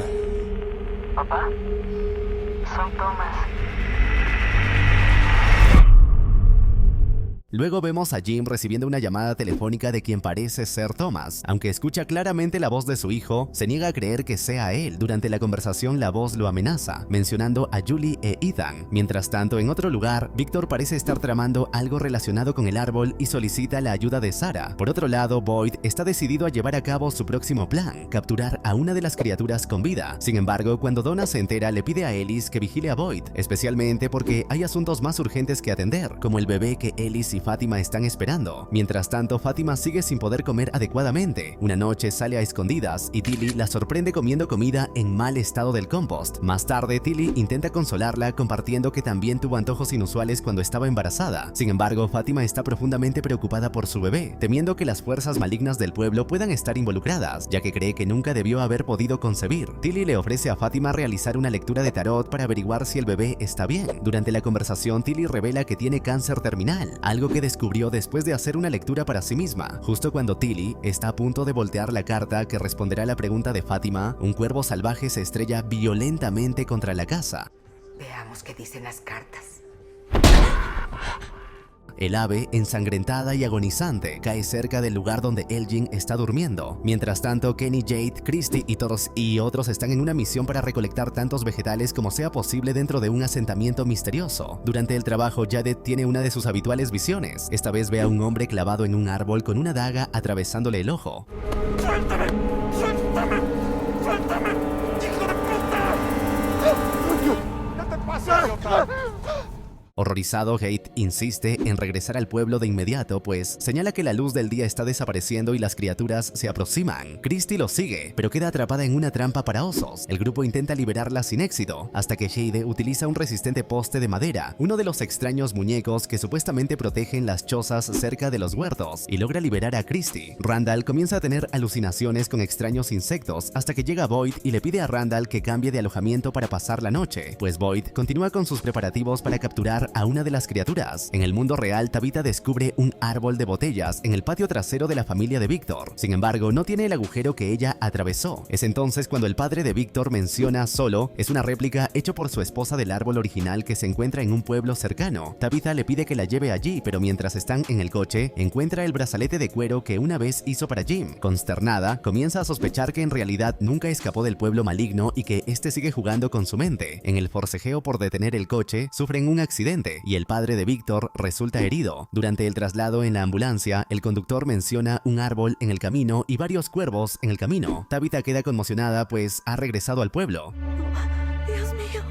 Papá, soy Thomas. Luego vemos a Jim recibiendo una llamada telefónica de quien parece ser Thomas. Aunque escucha claramente la voz de su hijo, se niega a creer que sea él. Durante la conversación, la voz lo amenaza, mencionando a Julie e Ethan. Mientras tanto, en otro lugar, Victor parece estar tramando algo relacionado con el árbol y solicita la ayuda de Sarah. Por otro lado, Boyd está decidido a llevar a cabo su próximo plan: capturar a una de las criaturas con vida. Sin embargo, cuando Donna se entera, le pide a Ellis que vigile a Boyd, especialmente porque hay asuntos más urgentes que atender, como el bebé que Ellis y Fátima están esperando. Mientras tanto, Fátima sigue sin poder comer adecuadamente. Una noche sale a escondidas y Tilly la sorprende comiendo comida en mal estado del compost. Más tarde, Tilly intenta consolarla compartiendo que también tuvo antojos inusuales cuando estaba embarazada. Sin embargo, Fátima está profundamente preocupada por su bebé, temiendo que las fuerzas malignas del pueblo puedan estar involucradas, ya que cree que nunca debió haber podido concebir. Tilly le ofrece a Fátima realizar una lectura de tarot para averiguar si el bebé está bien. Durante la conversación, Tilly revela que tiene cáncer terminal, algo que descubrió después de hacer una lectura para sí misma. Justo cuando Tilly está a punto de voltear la carta que responderá a la pregunta de Fátima, un cuervo salvaje se estrella violentamente contra la casa. Veamos qué dicen las cartas. El ave, ensangrentada y agonizante, cae cerca del lugar donde Elgin está durmiendo. Mientras tanto, Kenny, Jade, Christy y otros están en una misión para recolectar tantos vegetales como sea posible dentro de un asentamiento misterioso. Durante el trabajo, Jade tiene una de sus habituales visiones. Esta vez ve a un hombre clavado en un árbol con una daga atravesándole el ojo. ¡Suéltame! ¡Suéltame! ¡Suéltame! ¡Hijo de puta! ¡Coño! ¿Qué te pasa, idiota? Horrorizado, Haidt insiste en regresar al pueblo de inmediato, pues señala que la luz del día está desapareciendo y las criaturas se aproximan. Christy lo sigue, pero queda atrapada en una trampa para osos. El grupo intenta liberarla sin éxito, hasta que Jade utiliza un resistente poste de madera, uno de los extraños muñecos que supuestamente protegen las chozas cerca de los huertos, y logra liberar a Christy. Randall comienza a tener alucinaciones con extraños insectos, hasta que llega Boyd y le pide a Randall que cambie de alojamiento para pasar la noche, pues Boyd continúa con sus preparativos para capturar a una de las criaturas. En el mundo real, Tabitha descubre un árbol de botellas en el patio trasero de la familia de Victor. Sin embargo, no tiene el agujero que ella atravesó. Es entonces cuando el padre de Victor menciona solo es una réplica hecho por su esposa del árbol original que se encuentra en un pueblo cercano. Tabitha le pide que la lleve allí, pero mientras están en el coche, encuentra el brazalete de cuero que una vez hizo para Jim. Consternada, comienza a sospechar que en realidad nunca escapó del pueblo maligno y que este sigue jugando con su mente. En el forcejeo por detener el coche, sufren un accidente y el padre de Victor resulta herido. Durante el traslado en la ambulancia, el conductor menciona un árbol en el camino y varios cuervos en el camino. Tabitha queda conmocionada, pues ha regresado al pueblo. Dios mío.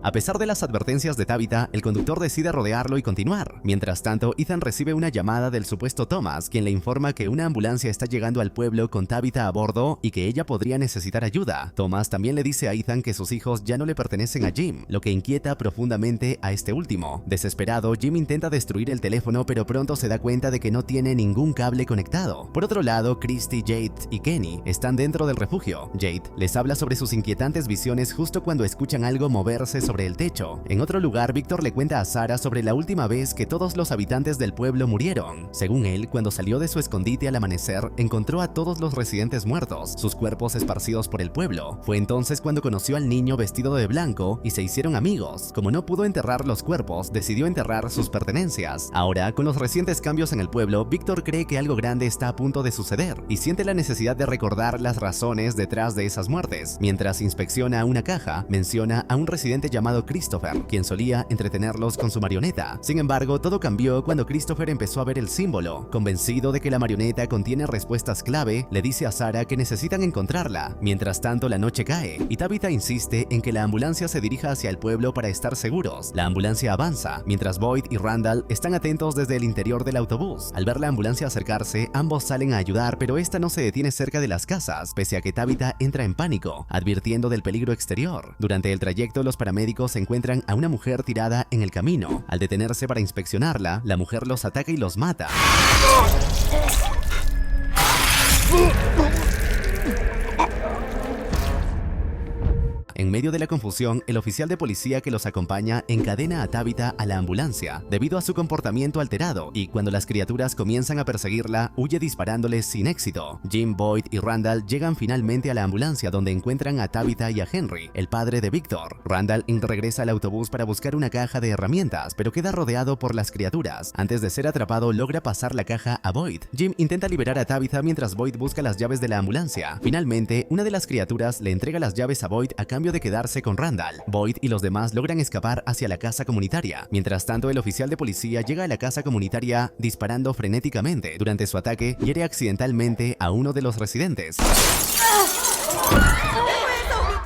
A pesar de las advertencias de Tabitha, el conductor decide rodearlo y continuar. Mientras tanto, Ethan recibe una llamada del supuesto Thomas, quien le informa que una ambulancia está llegando al pueblo con Tabitha a bordo y que ella podría necesitar ayuda. Thomas también le dice a Ethan que sus hijos ya no le pertenecen a Jim, lo que inquieta profundamente a este último. Desesperado, Jim intenta destruir el teléfono, pero pronto se da cuenta de que no tiene ningún cable conectado. Por otro lado, Christy, Jade y Kenny están dentro del refugio. Jade les habla sobre sus inquietantes visiones justo cuando escuchan algo moverse sobre el techo. En otro lugar, Victor le cuenta a Sarah sobre la última vez que todos los habitantes del pueblo murieron. Según él, cuando salió de su escondite al amanecer, encontró a todos los residentes muertos, sus cuerpos esparcidos por el pueblo. Fue entonces cuando conoció al niño vestido de blanco y se hicieron amigos. Como no pudo enterrar los cuerpos, decidió enterrar sus pertenencias. Ahora, con los recientes cambios en el pueblo, Victor cree que algo grande está a punto de suceder y siente la necesidad de recordar las razones detrás de esas muertes. Mientras inspecciona una caja, menciona a un residente llamado Christopher, quien solía entretenerlos con su marioneta. Sin embargo, todo cambió cuando Christopher empezó a ver el símbolo. Convencido de que la marioneta contiene respuestas clave, le dice a Sarah que necesitan encontrarla. Mientras tanto, la noche cae y Tabitha insiste en que la ambulancia se dirija hacia el pueblo para estar seguros. La ambulancia avanza, mientras Boyd y Randall están atentos desde el interior del autobús. Al ver la ambulancia acercarse, ambos salen a ayudar, pero esta no se detiene cerca de las casas, pese a que Tabitha entra en pánico, advirtiendo del peligro exterior. Durante el trayecto, los paramédicos encuentran a una mujer tirada en el camino. Al detenerse para inspeccionarla, la mujer los ataca y los mata. En medio de la confusión, el oficial de policía que los acompaña encadena a Tabitha a la ambulancia debido a su comportamiento alterado, y cuando las criaturas comienzan a perseguirla, huye disparándoles sin éxito. Jim, Boyd y Randall llegan finalmente a la ambulancia, donde encuentran a Tabitha y a Henry, el padre de Victor. Randall regresa al autobús para buscar una caja de herramientas, pero queda rodeado por las criaturas. Antes de ser atrapado, logra pasar la caja a Boyd. Jim intenta liberar a Tabitha mientras Boyd busca las llaves de la ambulancia. Finalmente, una de las criaturas le entrega las llaves a Boyd a cambio de quedarse con Randall. Boyd y los demás logran escapar hacia la casa comunitaria. Mientras tanto, el oficial de policía llega a la casa comunitaria disparando frenéticamente. Durante su ataque, hiere accidentalmente a uno de los residentes.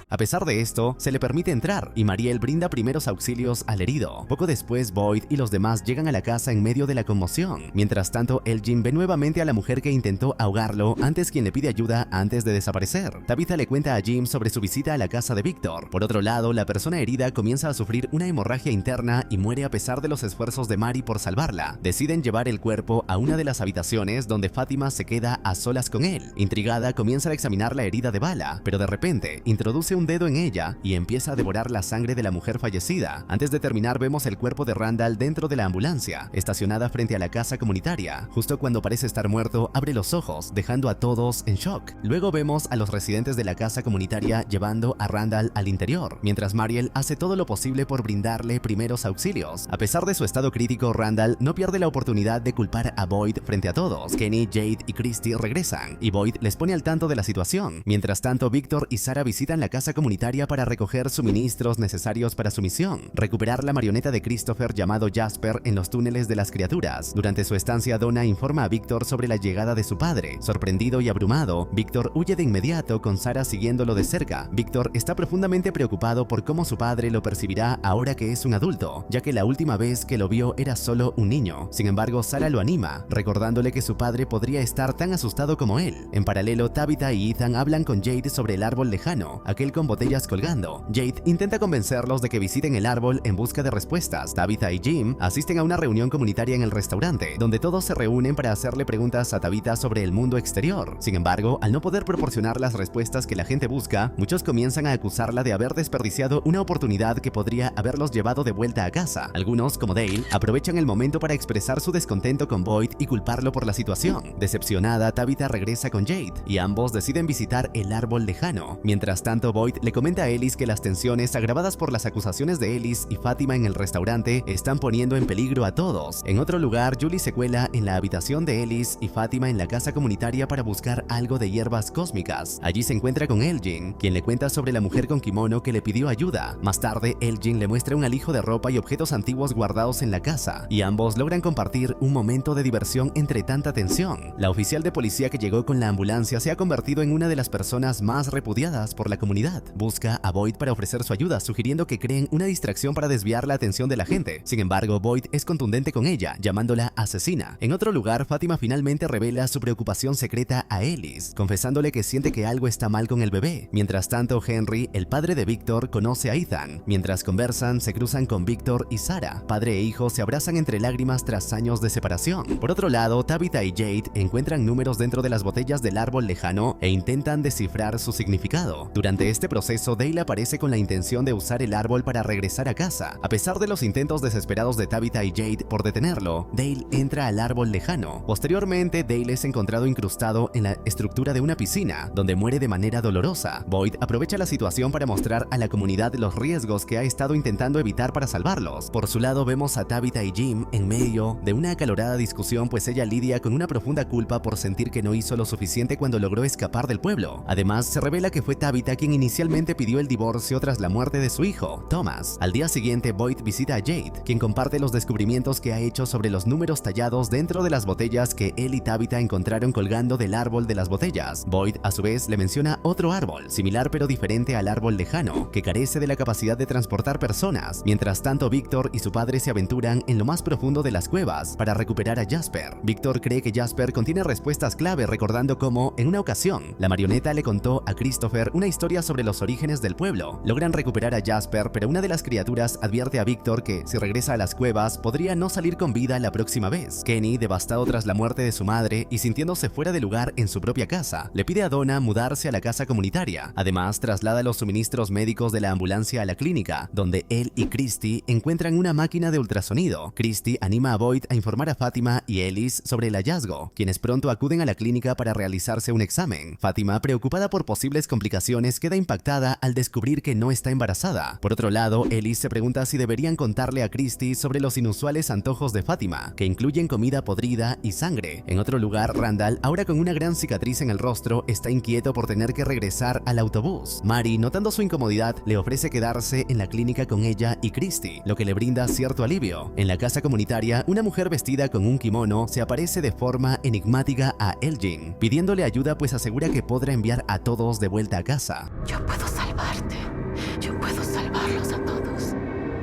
A pesar de esto, se le permite entrar y Mariel brinda primeros auxilios al herido. Poco después, Boyd y los demás llegan a la casa en medio de la conmoción. Mientras tanto, Elgin ve nuevamente a la mujer que intentó ahogarlo antes, quien le pide ayuda antes de desaparecer. Tabitha le cuenta a Jim sobre su visita a la casa de Victor. Por otro lado, la persona herida comienza a sufrir una hemorragia interna y muere a pesar de los esfuerzos de Mary por salvarla. Deciden llevar el cuerpo a una de las habitaciones, donde Fátima se queda a solas con él. Intrigada, comienza a examinar la herida de bala, pero de repente introduce un dedo en ella y empieza a devorar la sangre de la mujer fallecida. Antes de terminar, vemos el cuerpo de Randall dentro de la ambulancia, estacionada frente a la casa comunitaria. Justo cuando parece estar muerto, abre los ojos, dejando a todos en shock. Luego vemos a los residentes de la casa comunitaria llevando a Randall al interior, mientras Mariel hace todo lo posible por brindarle primeros auxilios. A pesar de su estado crítico, Randall no pierde la oportunidad de culpar a Boyd frente a todos. Kenny, Jade y Christy regresan, y Boyd les pone al tanto de la situación. Mientras tanto, Victor y Sarah visitan la casa comunitaria para recoger suministros necesarios para su misión: recuperar la marioneta de Christopher llamado Jasper en los túneles de las criaturas. Durante su estancia, Donna informa a Victor sobre la llegada de su padre. Sorprendido y abrumado, Victor huye de inmediato, con Sarah siguiéndolo de cerca. Victor está profundamente preocupado por cómo su padre lo percibirá ahora que es un adulto, ya que la última vez que lo vio era solo un niño. Sin embargo, Sarah lo anima, recordándole que su padre podría estar tan asustado como él. En paralelo, Tabitha y Ethan hablan con Jade sobre el árbol lejano, aquel con botellas colgando. Jade intenta convencerlos de que visiten el árbol en busca de respuestas. Tabitha y Jim asisten a una reunión comunitaria en el restaurante, donde todos se reúnen para hacerle preguntas a Tabitha sobre el mundo exterior. Sin embargo, al no poder proporcionar las respuestas que la gente busca, muchos comienzan a acusarla de haber desperdiciado una oportunidad que podría haberlos llevado de vuelta a casa. Algunos, como Dale, aprovechan el momento para expresar su descontento con Boyd y culparlo por la situación. Decepcionada, Tabitha regresa con Jade y ambos deciden visitar el árbol lejano. Mientras tanto, Boyd le comenta a Ellis que las tensiones agravadas por las acusaciones de Ellis y Fátima en el restaurante están poniendo en peligro a todos. En otro lugar, Julie se cuela en la habitación de Ellis y Fátima en la casa comunitaria para buscar algo de hierbas cósmicas. Allí se encuentra con Elgin, quien le cuenta sobre la mujer con kimono que le pidió ayuda. Más tarde, Elgin le muestra un alijo de ropa y objetos antiguos guardados en la casa, y ambos logran compartir un momento de diversión entre tanta tensión. La oficial de policía que llegó con la ambulancia se ha convertido en una de las personas más repudiadas por la comunidad. seguridad. Busca a Boyd para ofrecer su ayuda, sugiriendo que creen una distracción para desviar la atención de la gente. Sin embargo, Boyd es contundente con ella, llamándola asesina. En otro lugar, Fátima finalmente revela su preocupación secreta a Ellis, confesándole que siente que algo está mal con el bebé. Mientras tanto, Henry, el padre de Victor, conoce a Ethan. Mientras conversan, se cruzan con Victor y Sarah. Padre e hijo se abrazan entre lágrimas tras años de separación. Por otro lado, Tabitha y Jade encuentran números dentro de las botellas del árbol lejano e intentan descifrar su significado. Durante este proceso, Dale aparece con la intención de usar el árbol para regresar a casa. A pesar de los intentos desesperados de Tabitha y Jade por detenerlo, Dale entra al árbol lejano. Posteriormente, Dale es encontrado incrustado en la estructura de una piscina, donde muere de manera dolorosa. Boyd aprovecha la situación para mostrar a la comunidad los riesgos que ha estado intentando evitar para salvarlos. Por su lado, vemos a Tabitha y Jim en medio de una acalorada discusión, pues ella lidia con una profunda culpa por sentir que no hizo lo suficiente cuando logró escapar del pueblo. Además, se revela que fue Tabitha quien inicialmente pidió el divorcio tras la muerte de su hijo, Thomas. Al día siguiente, Boyd visita a Jade, quien comparte los descubrimientos que ha hecho sobre los números tallados dentro de las botellas que él y Tabitha encontraron colgando del árbol de las botellas. Boyd, a su vez, le menciona otro árbol, similar pero diferente al árbol lejano, que carece de la capacidad de transportar personas. Mientras tanto, Victor y su padre se aventuran en lo más profundo de las cuevas para recuperar a Jasper. Victor cree que Jasper contiene respuestas clave, recordando cómo, en una ocasión, la marioneta le contó a Christopher una historia sobre los orígenes del pueblo. Logran recuperar a Jasper, pero una de las criaturas advierte a Victor que, si regresa a las cuevas, podría no salir con vida la próxima vez. Kenny, devastado tras la muerte de su madre y sintiéndose fuera de lugar en su propia casa, le pide a Donna mudarse a la casa comunitaria. Además, traslada los suministros médicos de la ambulancia a la clínica, donde él y Christy encuentran una máquina de ultrasonido. Christy anima a Boyd a informar a Fátima y Ellis sobre el hallazgo, quienes pronto acuden a la clínica para realizarse un examen. Fátima, preocupada por posibles complicaciones, queda impactada al descubrir que no está embarazada. Por otro lado, Ellis se pregunta si deberían contarle a Christy sobre los inusuales antojos de Fátima, que incluyen comida podrida y sangre. En otro lugar, Randall, ahora con una gran cicatriz en el rostro, está inquieto por tener que regresar al autobús. Mary, notando su incomodidad, le ofrece quedarse en la clínica con ella y Christy, lo que le brinda cierto alivio. En la casa comunitaria, una mujer vestida con un kimono se aparece de forma enigmática a Elgin, pidiéndole ayuda, pues asegura que podrá enviar a todos de vuelta a casa. Yo puedo salvarte. Yo puedo salvarlos a todos.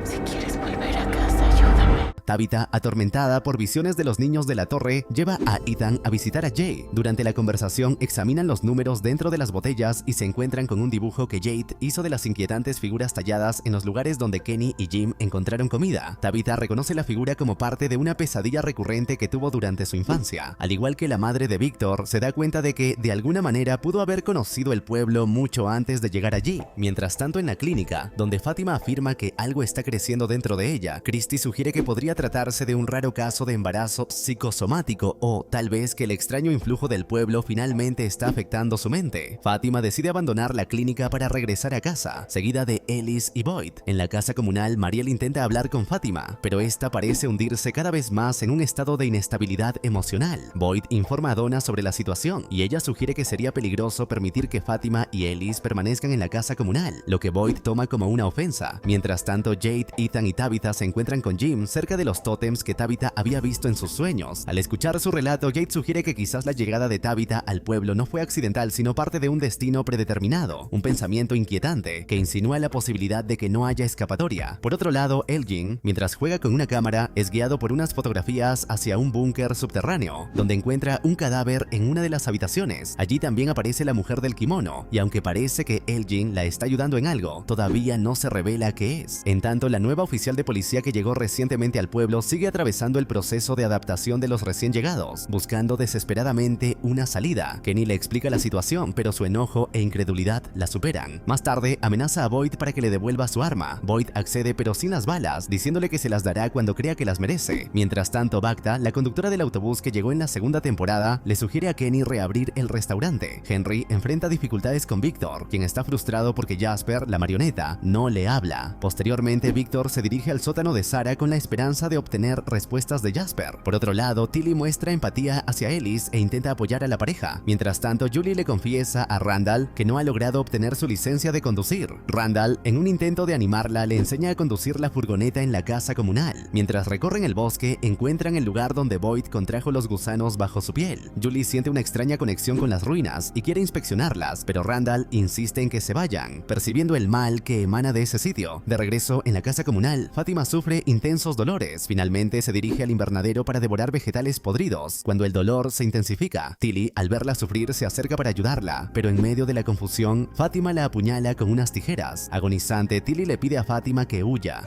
Si quieres volver a casa, ayúdame. Tabitha, atormentada por visiones de los niños de la torre, lleva a Ethan a visitar a Jade. Durante la conversación, examinan los números dentro de las botellas y se encuentran con un dibujo que Jade hizo de las inquietantes figuras talladas en los lugares donde Kenny y Jim encontraron comida. Tabitha reconoce la figura como parte de una pesadilla recurrente que tuvo durante su infancia. Al igual que la madre de Victor, se da cuenta de que, de alguna manera, pudo haber conocido el pueblo mucho antes de llegar allí. Mientras tanto, en la clínica, donde Fátima afirma que algo está creciendo dentro de ella, Christy sugiere que podría tratarse de un raro caso de embarazo psicosomático, o tal vez que el extraño influjo del pueblo finalmente está afectando su mente. Fátima decide abandonar la clínica para regresar a casa, seguida de Ellis y Boyd. En la casa comunal, Mariel intenta hablar con Fátima, pero esta parece hundirse cada vez más en un estado de inestabilidad emocional. Boyd informa a Donna sobre la situación y ella sugiere que sería peligroso permitir que Fátima y Ellis permanezcan en la casa comunal, lo que Boyd toma como una ofensa. Mientras tanto, Jade, Ethan y Tabitha se encuentran con Jim cerca de los tótems que Tabitha había visto en sus sueños. Al escuchar su relato, Jade sugiere que quizás la llegada de Tabitha al pueblo no fue accidental, sino parte de un destino predeterminado, un pensamiento inquietante que insinúa la posibilidad de que no haya escapatoria. Por otro lado, Elgin, mientras juega con una cámara, es guiado por unas fotografías hacia un búnker subterráneo, donde encuentra un cadáver en una de las habitaciones. Allí también aparece la mujer del kimono, y aunque parece que Elgin la está ayudando en algo, todavía no se revela qué es. En tanto, la nueva oficial de policía que llegó recientemente al pueblo sigue atravesando el proceso de adaptación de los recién llegados, buscando desesperadamente una salida. Kenny le explica la situación, pero su enojo e incredulidad la superan. Más tarde, amenaza a Boyd para que le devuelva su arma. Boyd accede, pero sin las balas, diciéndole que se las dará cuando crea que las merece. Mientras tanto, Bacta, la conductora del autobús que llegó en la segunda temporada, le sugiere a Kenny reabrir el restaurante. Henry enfrenta dificultades con Victor, quien está frustrado porque Jasper, la marioneta, no le habla. Posteriormente, Victor se dirige al sótano de Sarah con la esperanza de obtener respuestas de Jasper. Por otro lado, Tilly muestra empatía hacia Ellis e intenta apoyar a la pareja. Mientras tanto, Julie le confiesa a Randall que no ha logrado obtener su licencia de conducir. Randall, en un intento de animarla, le enseña a conducir la furgoneta en la casa comunal. Mientras recorren el bosque, encuentran el lugar donde Boyd contrajo los gusanos bajo su piel. Julie siente una extraña conexión con las ruinas y quiere inspeccionarlas, pero Randall insiste en que se vayan, percibiendo el mal que emana de ese sitio. De regreso en la casa comunal, Fátima sufre intensos dolores. Finalmente se dirige al invernadero para devorar vegetales podridos. Cuando el dolor se intensifica, Tilly, al verla sufrir, se acerca para ayudarla, pero en medio de la confusión, Fátima la apuñala con unas tijeras. Agonizante, Tilly le pide a Fátima que huya.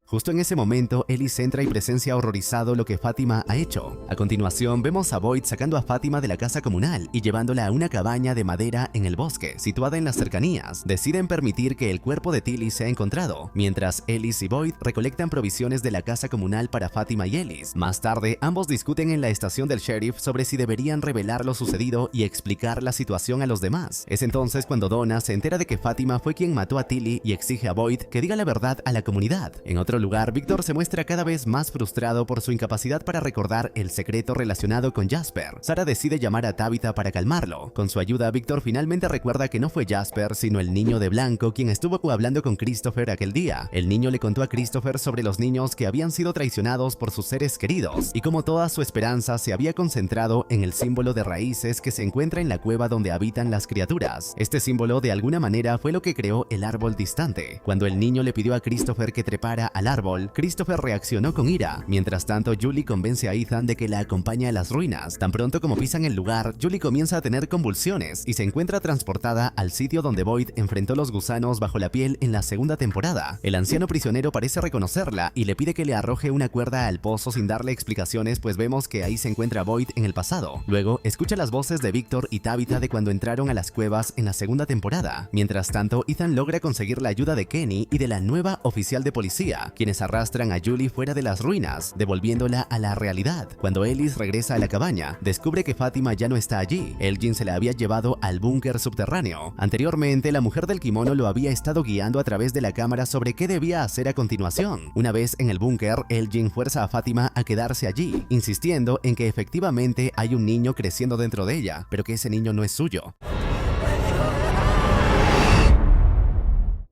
Justo en ese momento, Ellis entra y presencia horrorizado lo que Fátima ha hecho. A continuación, vemos a Boyd sacando a Fátima de la casa comunal y llevándola a una cabaña de madera en el bosque, situada en las cercanías. Deciden permitir que el cuerpo de Tilly sea encontrado, mientras Ellis y Boyd recolectan provisiones de la casa comunal para Fátima y Ellis. Más tarde, ambos discuten en la estación del sheriff sobre si deberían revelar lo sucedido y explicar la situación a los demás. Es entonces cuando Donna se entera de que Fátima fue quien mató a Tilly y exige a Boyd que diga la verdad a la comunidad. En otro lugar, Victor se muestra cada vez más frustrado por su incapacidad para recordar el secreto relacionado con Jasper. Sarah decide llamar a Tabitha para calmarlo. Con su ayuda, Victor finalmente recuerda que no fue Jasper, sino el niño de blanco quien estuvo hablando con Christopher aquel día. El niño le contó a Christopher sobre los niños que habían sido traicionados por sus seres queridos y cómo toda su esperanza se había concentrado en el símbolo de raíces que se encuentra en la cueva donde habitan las criaturas. Este símbolo de alguna manera fue lo que creó el árbol distante. Cuando el niño le pidió a Christopher que trepara al árbol, Christopher reaccionó con ira. Mientras tanto, Julie convence a Ethan de que la acompañe a las ruinas. Tan pronto como pisan el lugar, Julie comienza a tener convulsiones y se encuentra transportada al sitio donde Boyd enfrentó los gusanos bajo la piel en la segunda temporada. El anciano prisionero parece reconocerla y le pide que le arroje una cuerda al pozo sin darle explicaciones, pues vemos que ahí se encuentra Boyd en el pasado. Luego, escucha las voces de Victor y Tabitha de cuando entraron a las cuevas en la segunda temporada. Mientras tanto, Ethan logra conseguir la ayuda de Kenny y de la nueva oficial de policía, quienes arrastran a Julie fuera de las ruinas, devolviéndola a la realidad. Cuando Ellis regresa a la cabaña, descubre que Fátima ya no está allí. Elgin se la había llevado al búnker subterráneo. Anteriormente, la mujer del kimono lo había estado guiando a través de la cámara sobre qué debía hacer a continuación. Una vez en el búnker, Elgin fuerza a Fátima a quedarse allí, insistiendo en que efectivamente hay un niño creciendo dentro de ella, pero que ese niño no es suyo.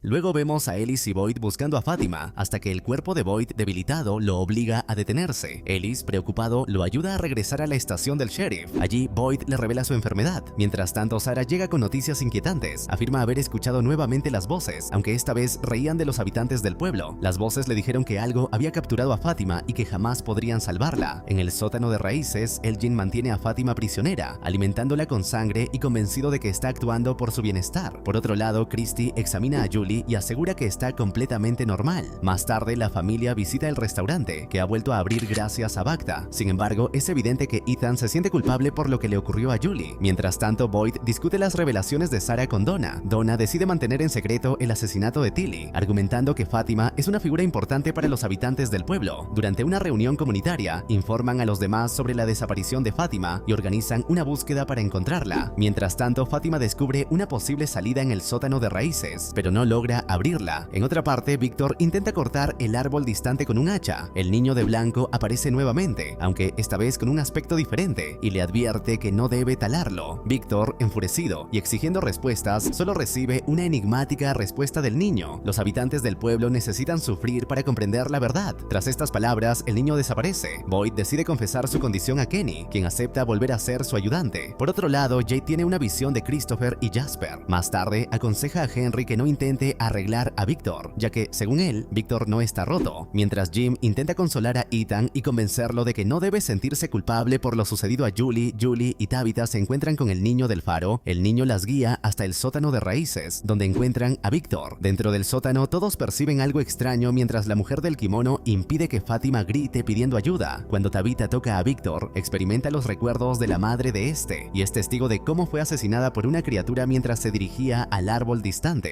Luego vemos a Ellis y Boyd buscando a Fátima, hasta que el cuerpo de Boyd debilitado lo obliga a detenerse. Ellis, preocupado, lo ayuda a regresar a la estación del sheriff. Allí, Boyd le revela su enfermedad. Mientras tanto, Sarah llega con noticias inquietantes. Afirma haber escuchado nuevamente las voces, aunque esta vez reían de los habitantes del pueblo. Las voces le dijeron que algo había capturado a Fátima y que jamás podrían salvarla. En el sótano de raíces, Elgin mantiene a Fátima prisionera, alimentándola con sangre y convencido de que está actuando por su bienestar. Por otro lado, Christy examina a Julie y asegura que está completamente normal. Más tarde, la familia visita el restaurante, que ha vuelto a abrir gracias a Bacta. Sin embargo, es evidente que Ethan se siente culpable por lo que le ocurrió a Julie. Mientras tanto, Boyd discute las revelaciones de Sarah con Donna. Donna decide mantener en secreto el asesinato de Tilly, argumentando que Fátima es una figura importante para los habitantes del pueblo. Durante una reunión comunitaria, informan a los demás sobre la desaparición de Fátima y organizan una búsqueda para encontrarla. Mientras tanto, Fátima descubre una posible salida en el sótano de raíces, pero no logra abrirla. En otra parte, Victor intenta cortar el árbol distante con un hacha. El niño de blanco aparece nuevamente, aunque esta vez con un aspecto diferente, y le advierte que no debe talarlo. Victor, enfurecido y exigiendo respuestas, solo recibe una enigmática respuesta del niño. Los habitantes del pueblo necesitan sufrir para comprender la verdad. Tras estas palabras, el niño desaparece. Boyd decide confesar su condición a Kenny, quien acepta volver a ser su ayudante. Por otro lado, Jade tiene una visión de Christopher y Jasper. Más tarde, aconseja a Henry que no intente arreglar a Victor, ya que, según él, Victor no está roto, mientras Jim intenta consolar a Ethan y convencerlo de que no debe sentirse culpable por lo sucedido a Julie. Julie y Tabitha se encuentran con el niño del faro. El niño las guía hasta el sótano de raíces, donde encuentran a Victor. Dentro del sótano, todos perciben algo extraño mientras la mujer del kimono impide que Fátima grite pidiendo ayuda. Cuando Tabitha toca a Victor, experimenta los recuerdos de la madre de este, y es testigo de cómo fue asesinada por una criatura mientras se dirigía al árbol distante.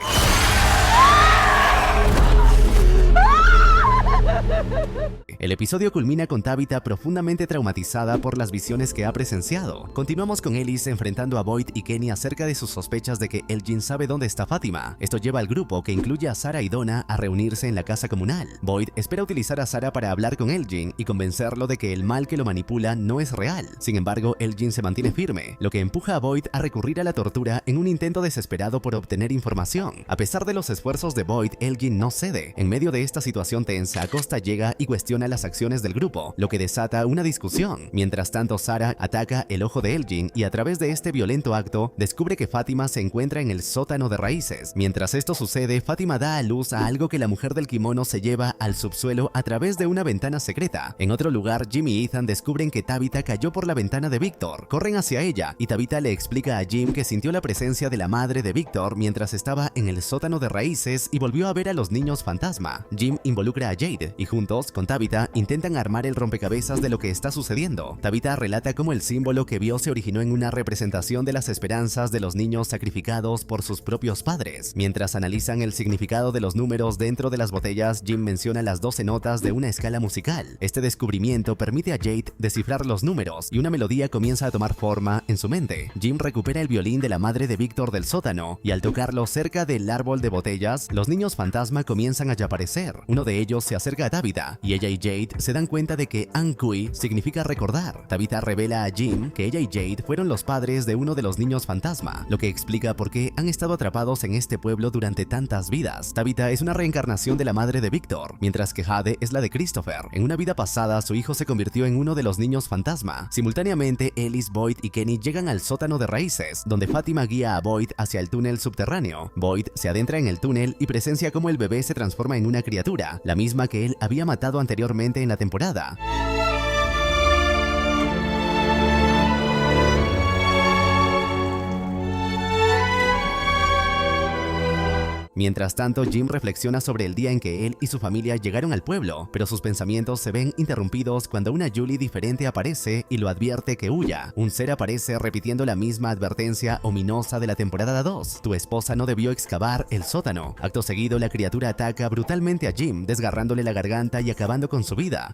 El episodio culmina con Tabitha profundamente traumatizada por las visiones que ha presenciado. Continuamos con Ellis enfrentando a Boyd y Kenny acerca de sus sospechas de que Elgin sabe dónde está Fátima. Esto lleva al grupo, que incluye a Sarah y Donna, a reunirse en la casa comunal. Boyd espera utilizar a Sarah para hablar con Elgin y convencerlo de que el mal que lo manipula no es real. Sin embargo, Elgin se mantiene firme, lo que empuja a Boyd a recurrir a la tortura en un intento desesperado por obtener información. A pesar de los esfuerzos de Boyd, Elgin no cede. En medio de esta situación tensa, Acosta llega y cuestiona las acciones del grupo, lo que desata una discusión. Mientras tanto, Sarah ataca el ojo de Elgin y a través de este violento acto descubre que Fátima se encuentra en el sótano de raíces. Mientras esto sucede, Fátima da a luz a algo que la mujer del kimono se lleva al subsuelo a través de una ventana secreta. En otro lugar, Jim y Ethan descubren que Tabitha cayó por la ventana de Victor. Corren hacia ella y Tabitha le explica a Jim que sintió la presencia de la madre de Victor mientras estaba en el sótano de raíces y volvió a ver a los niños fantasma. Jim involucra a Jade y juntos, con Tabitha, intentan armar el rompecabezas de lo que está sucediendo. Tabitha relata cómo el símbolo que vio se originó en una representación de las esperanzas de los niños sacrificados por sus propios padres. Mientras analizan el significado de los números dentro de las botellas, Jim menciona las 12 notas de una escala musical. Este descubrimiento permite a Jade descifrar los números y una melodía comienza a tomar forma en su mente. Jim recupera el violín de la madre de Victor del sótano y al tocarlo cerca del árbol de botellas, los niños fantasma comienzan a aparecer. Uno de ellos se acerca a Tabitha y ella y Jade se dan cuenta de que Ankui significa recordar. Tabitha revela a Jim que ella y Jade fueron los padres de uno de los niños fantasma, lo que explica por qué han estado atrapados en este pueblo durante tantas vidas. Tabitha es una reencarnación de la madre de Victor, mientras que Jade es la de Christopher. En una vida pasada, su hijo se convirtió en uno de los niños fantasma. Simultáneamente, Ellis, Boyd y Kenny llegan al sótano de raíces, donde Fátima guía a Boyd hacia el túnel subterráneo. Boyd se adentra en el túnel y presencia cómo el bebé se transforma en una criatura, la misma que él había matado anteriormente en la temporada. Mientras tanto, Jim reflexiona sobre el día en que él y su familia llegaron al pueblo, pero sus pensamientos se ven interrumpidos cuando una Julie diferente aparece y lo advierte que huya. Un ser aparece repitiendo la misma advertencia ominosa de la temporada 2. Tu esposa no debió excavar el sótano. Acto seguido, la criatura ataca brutalmente a Jim, desgarrándole la garganta y acabando con su vida.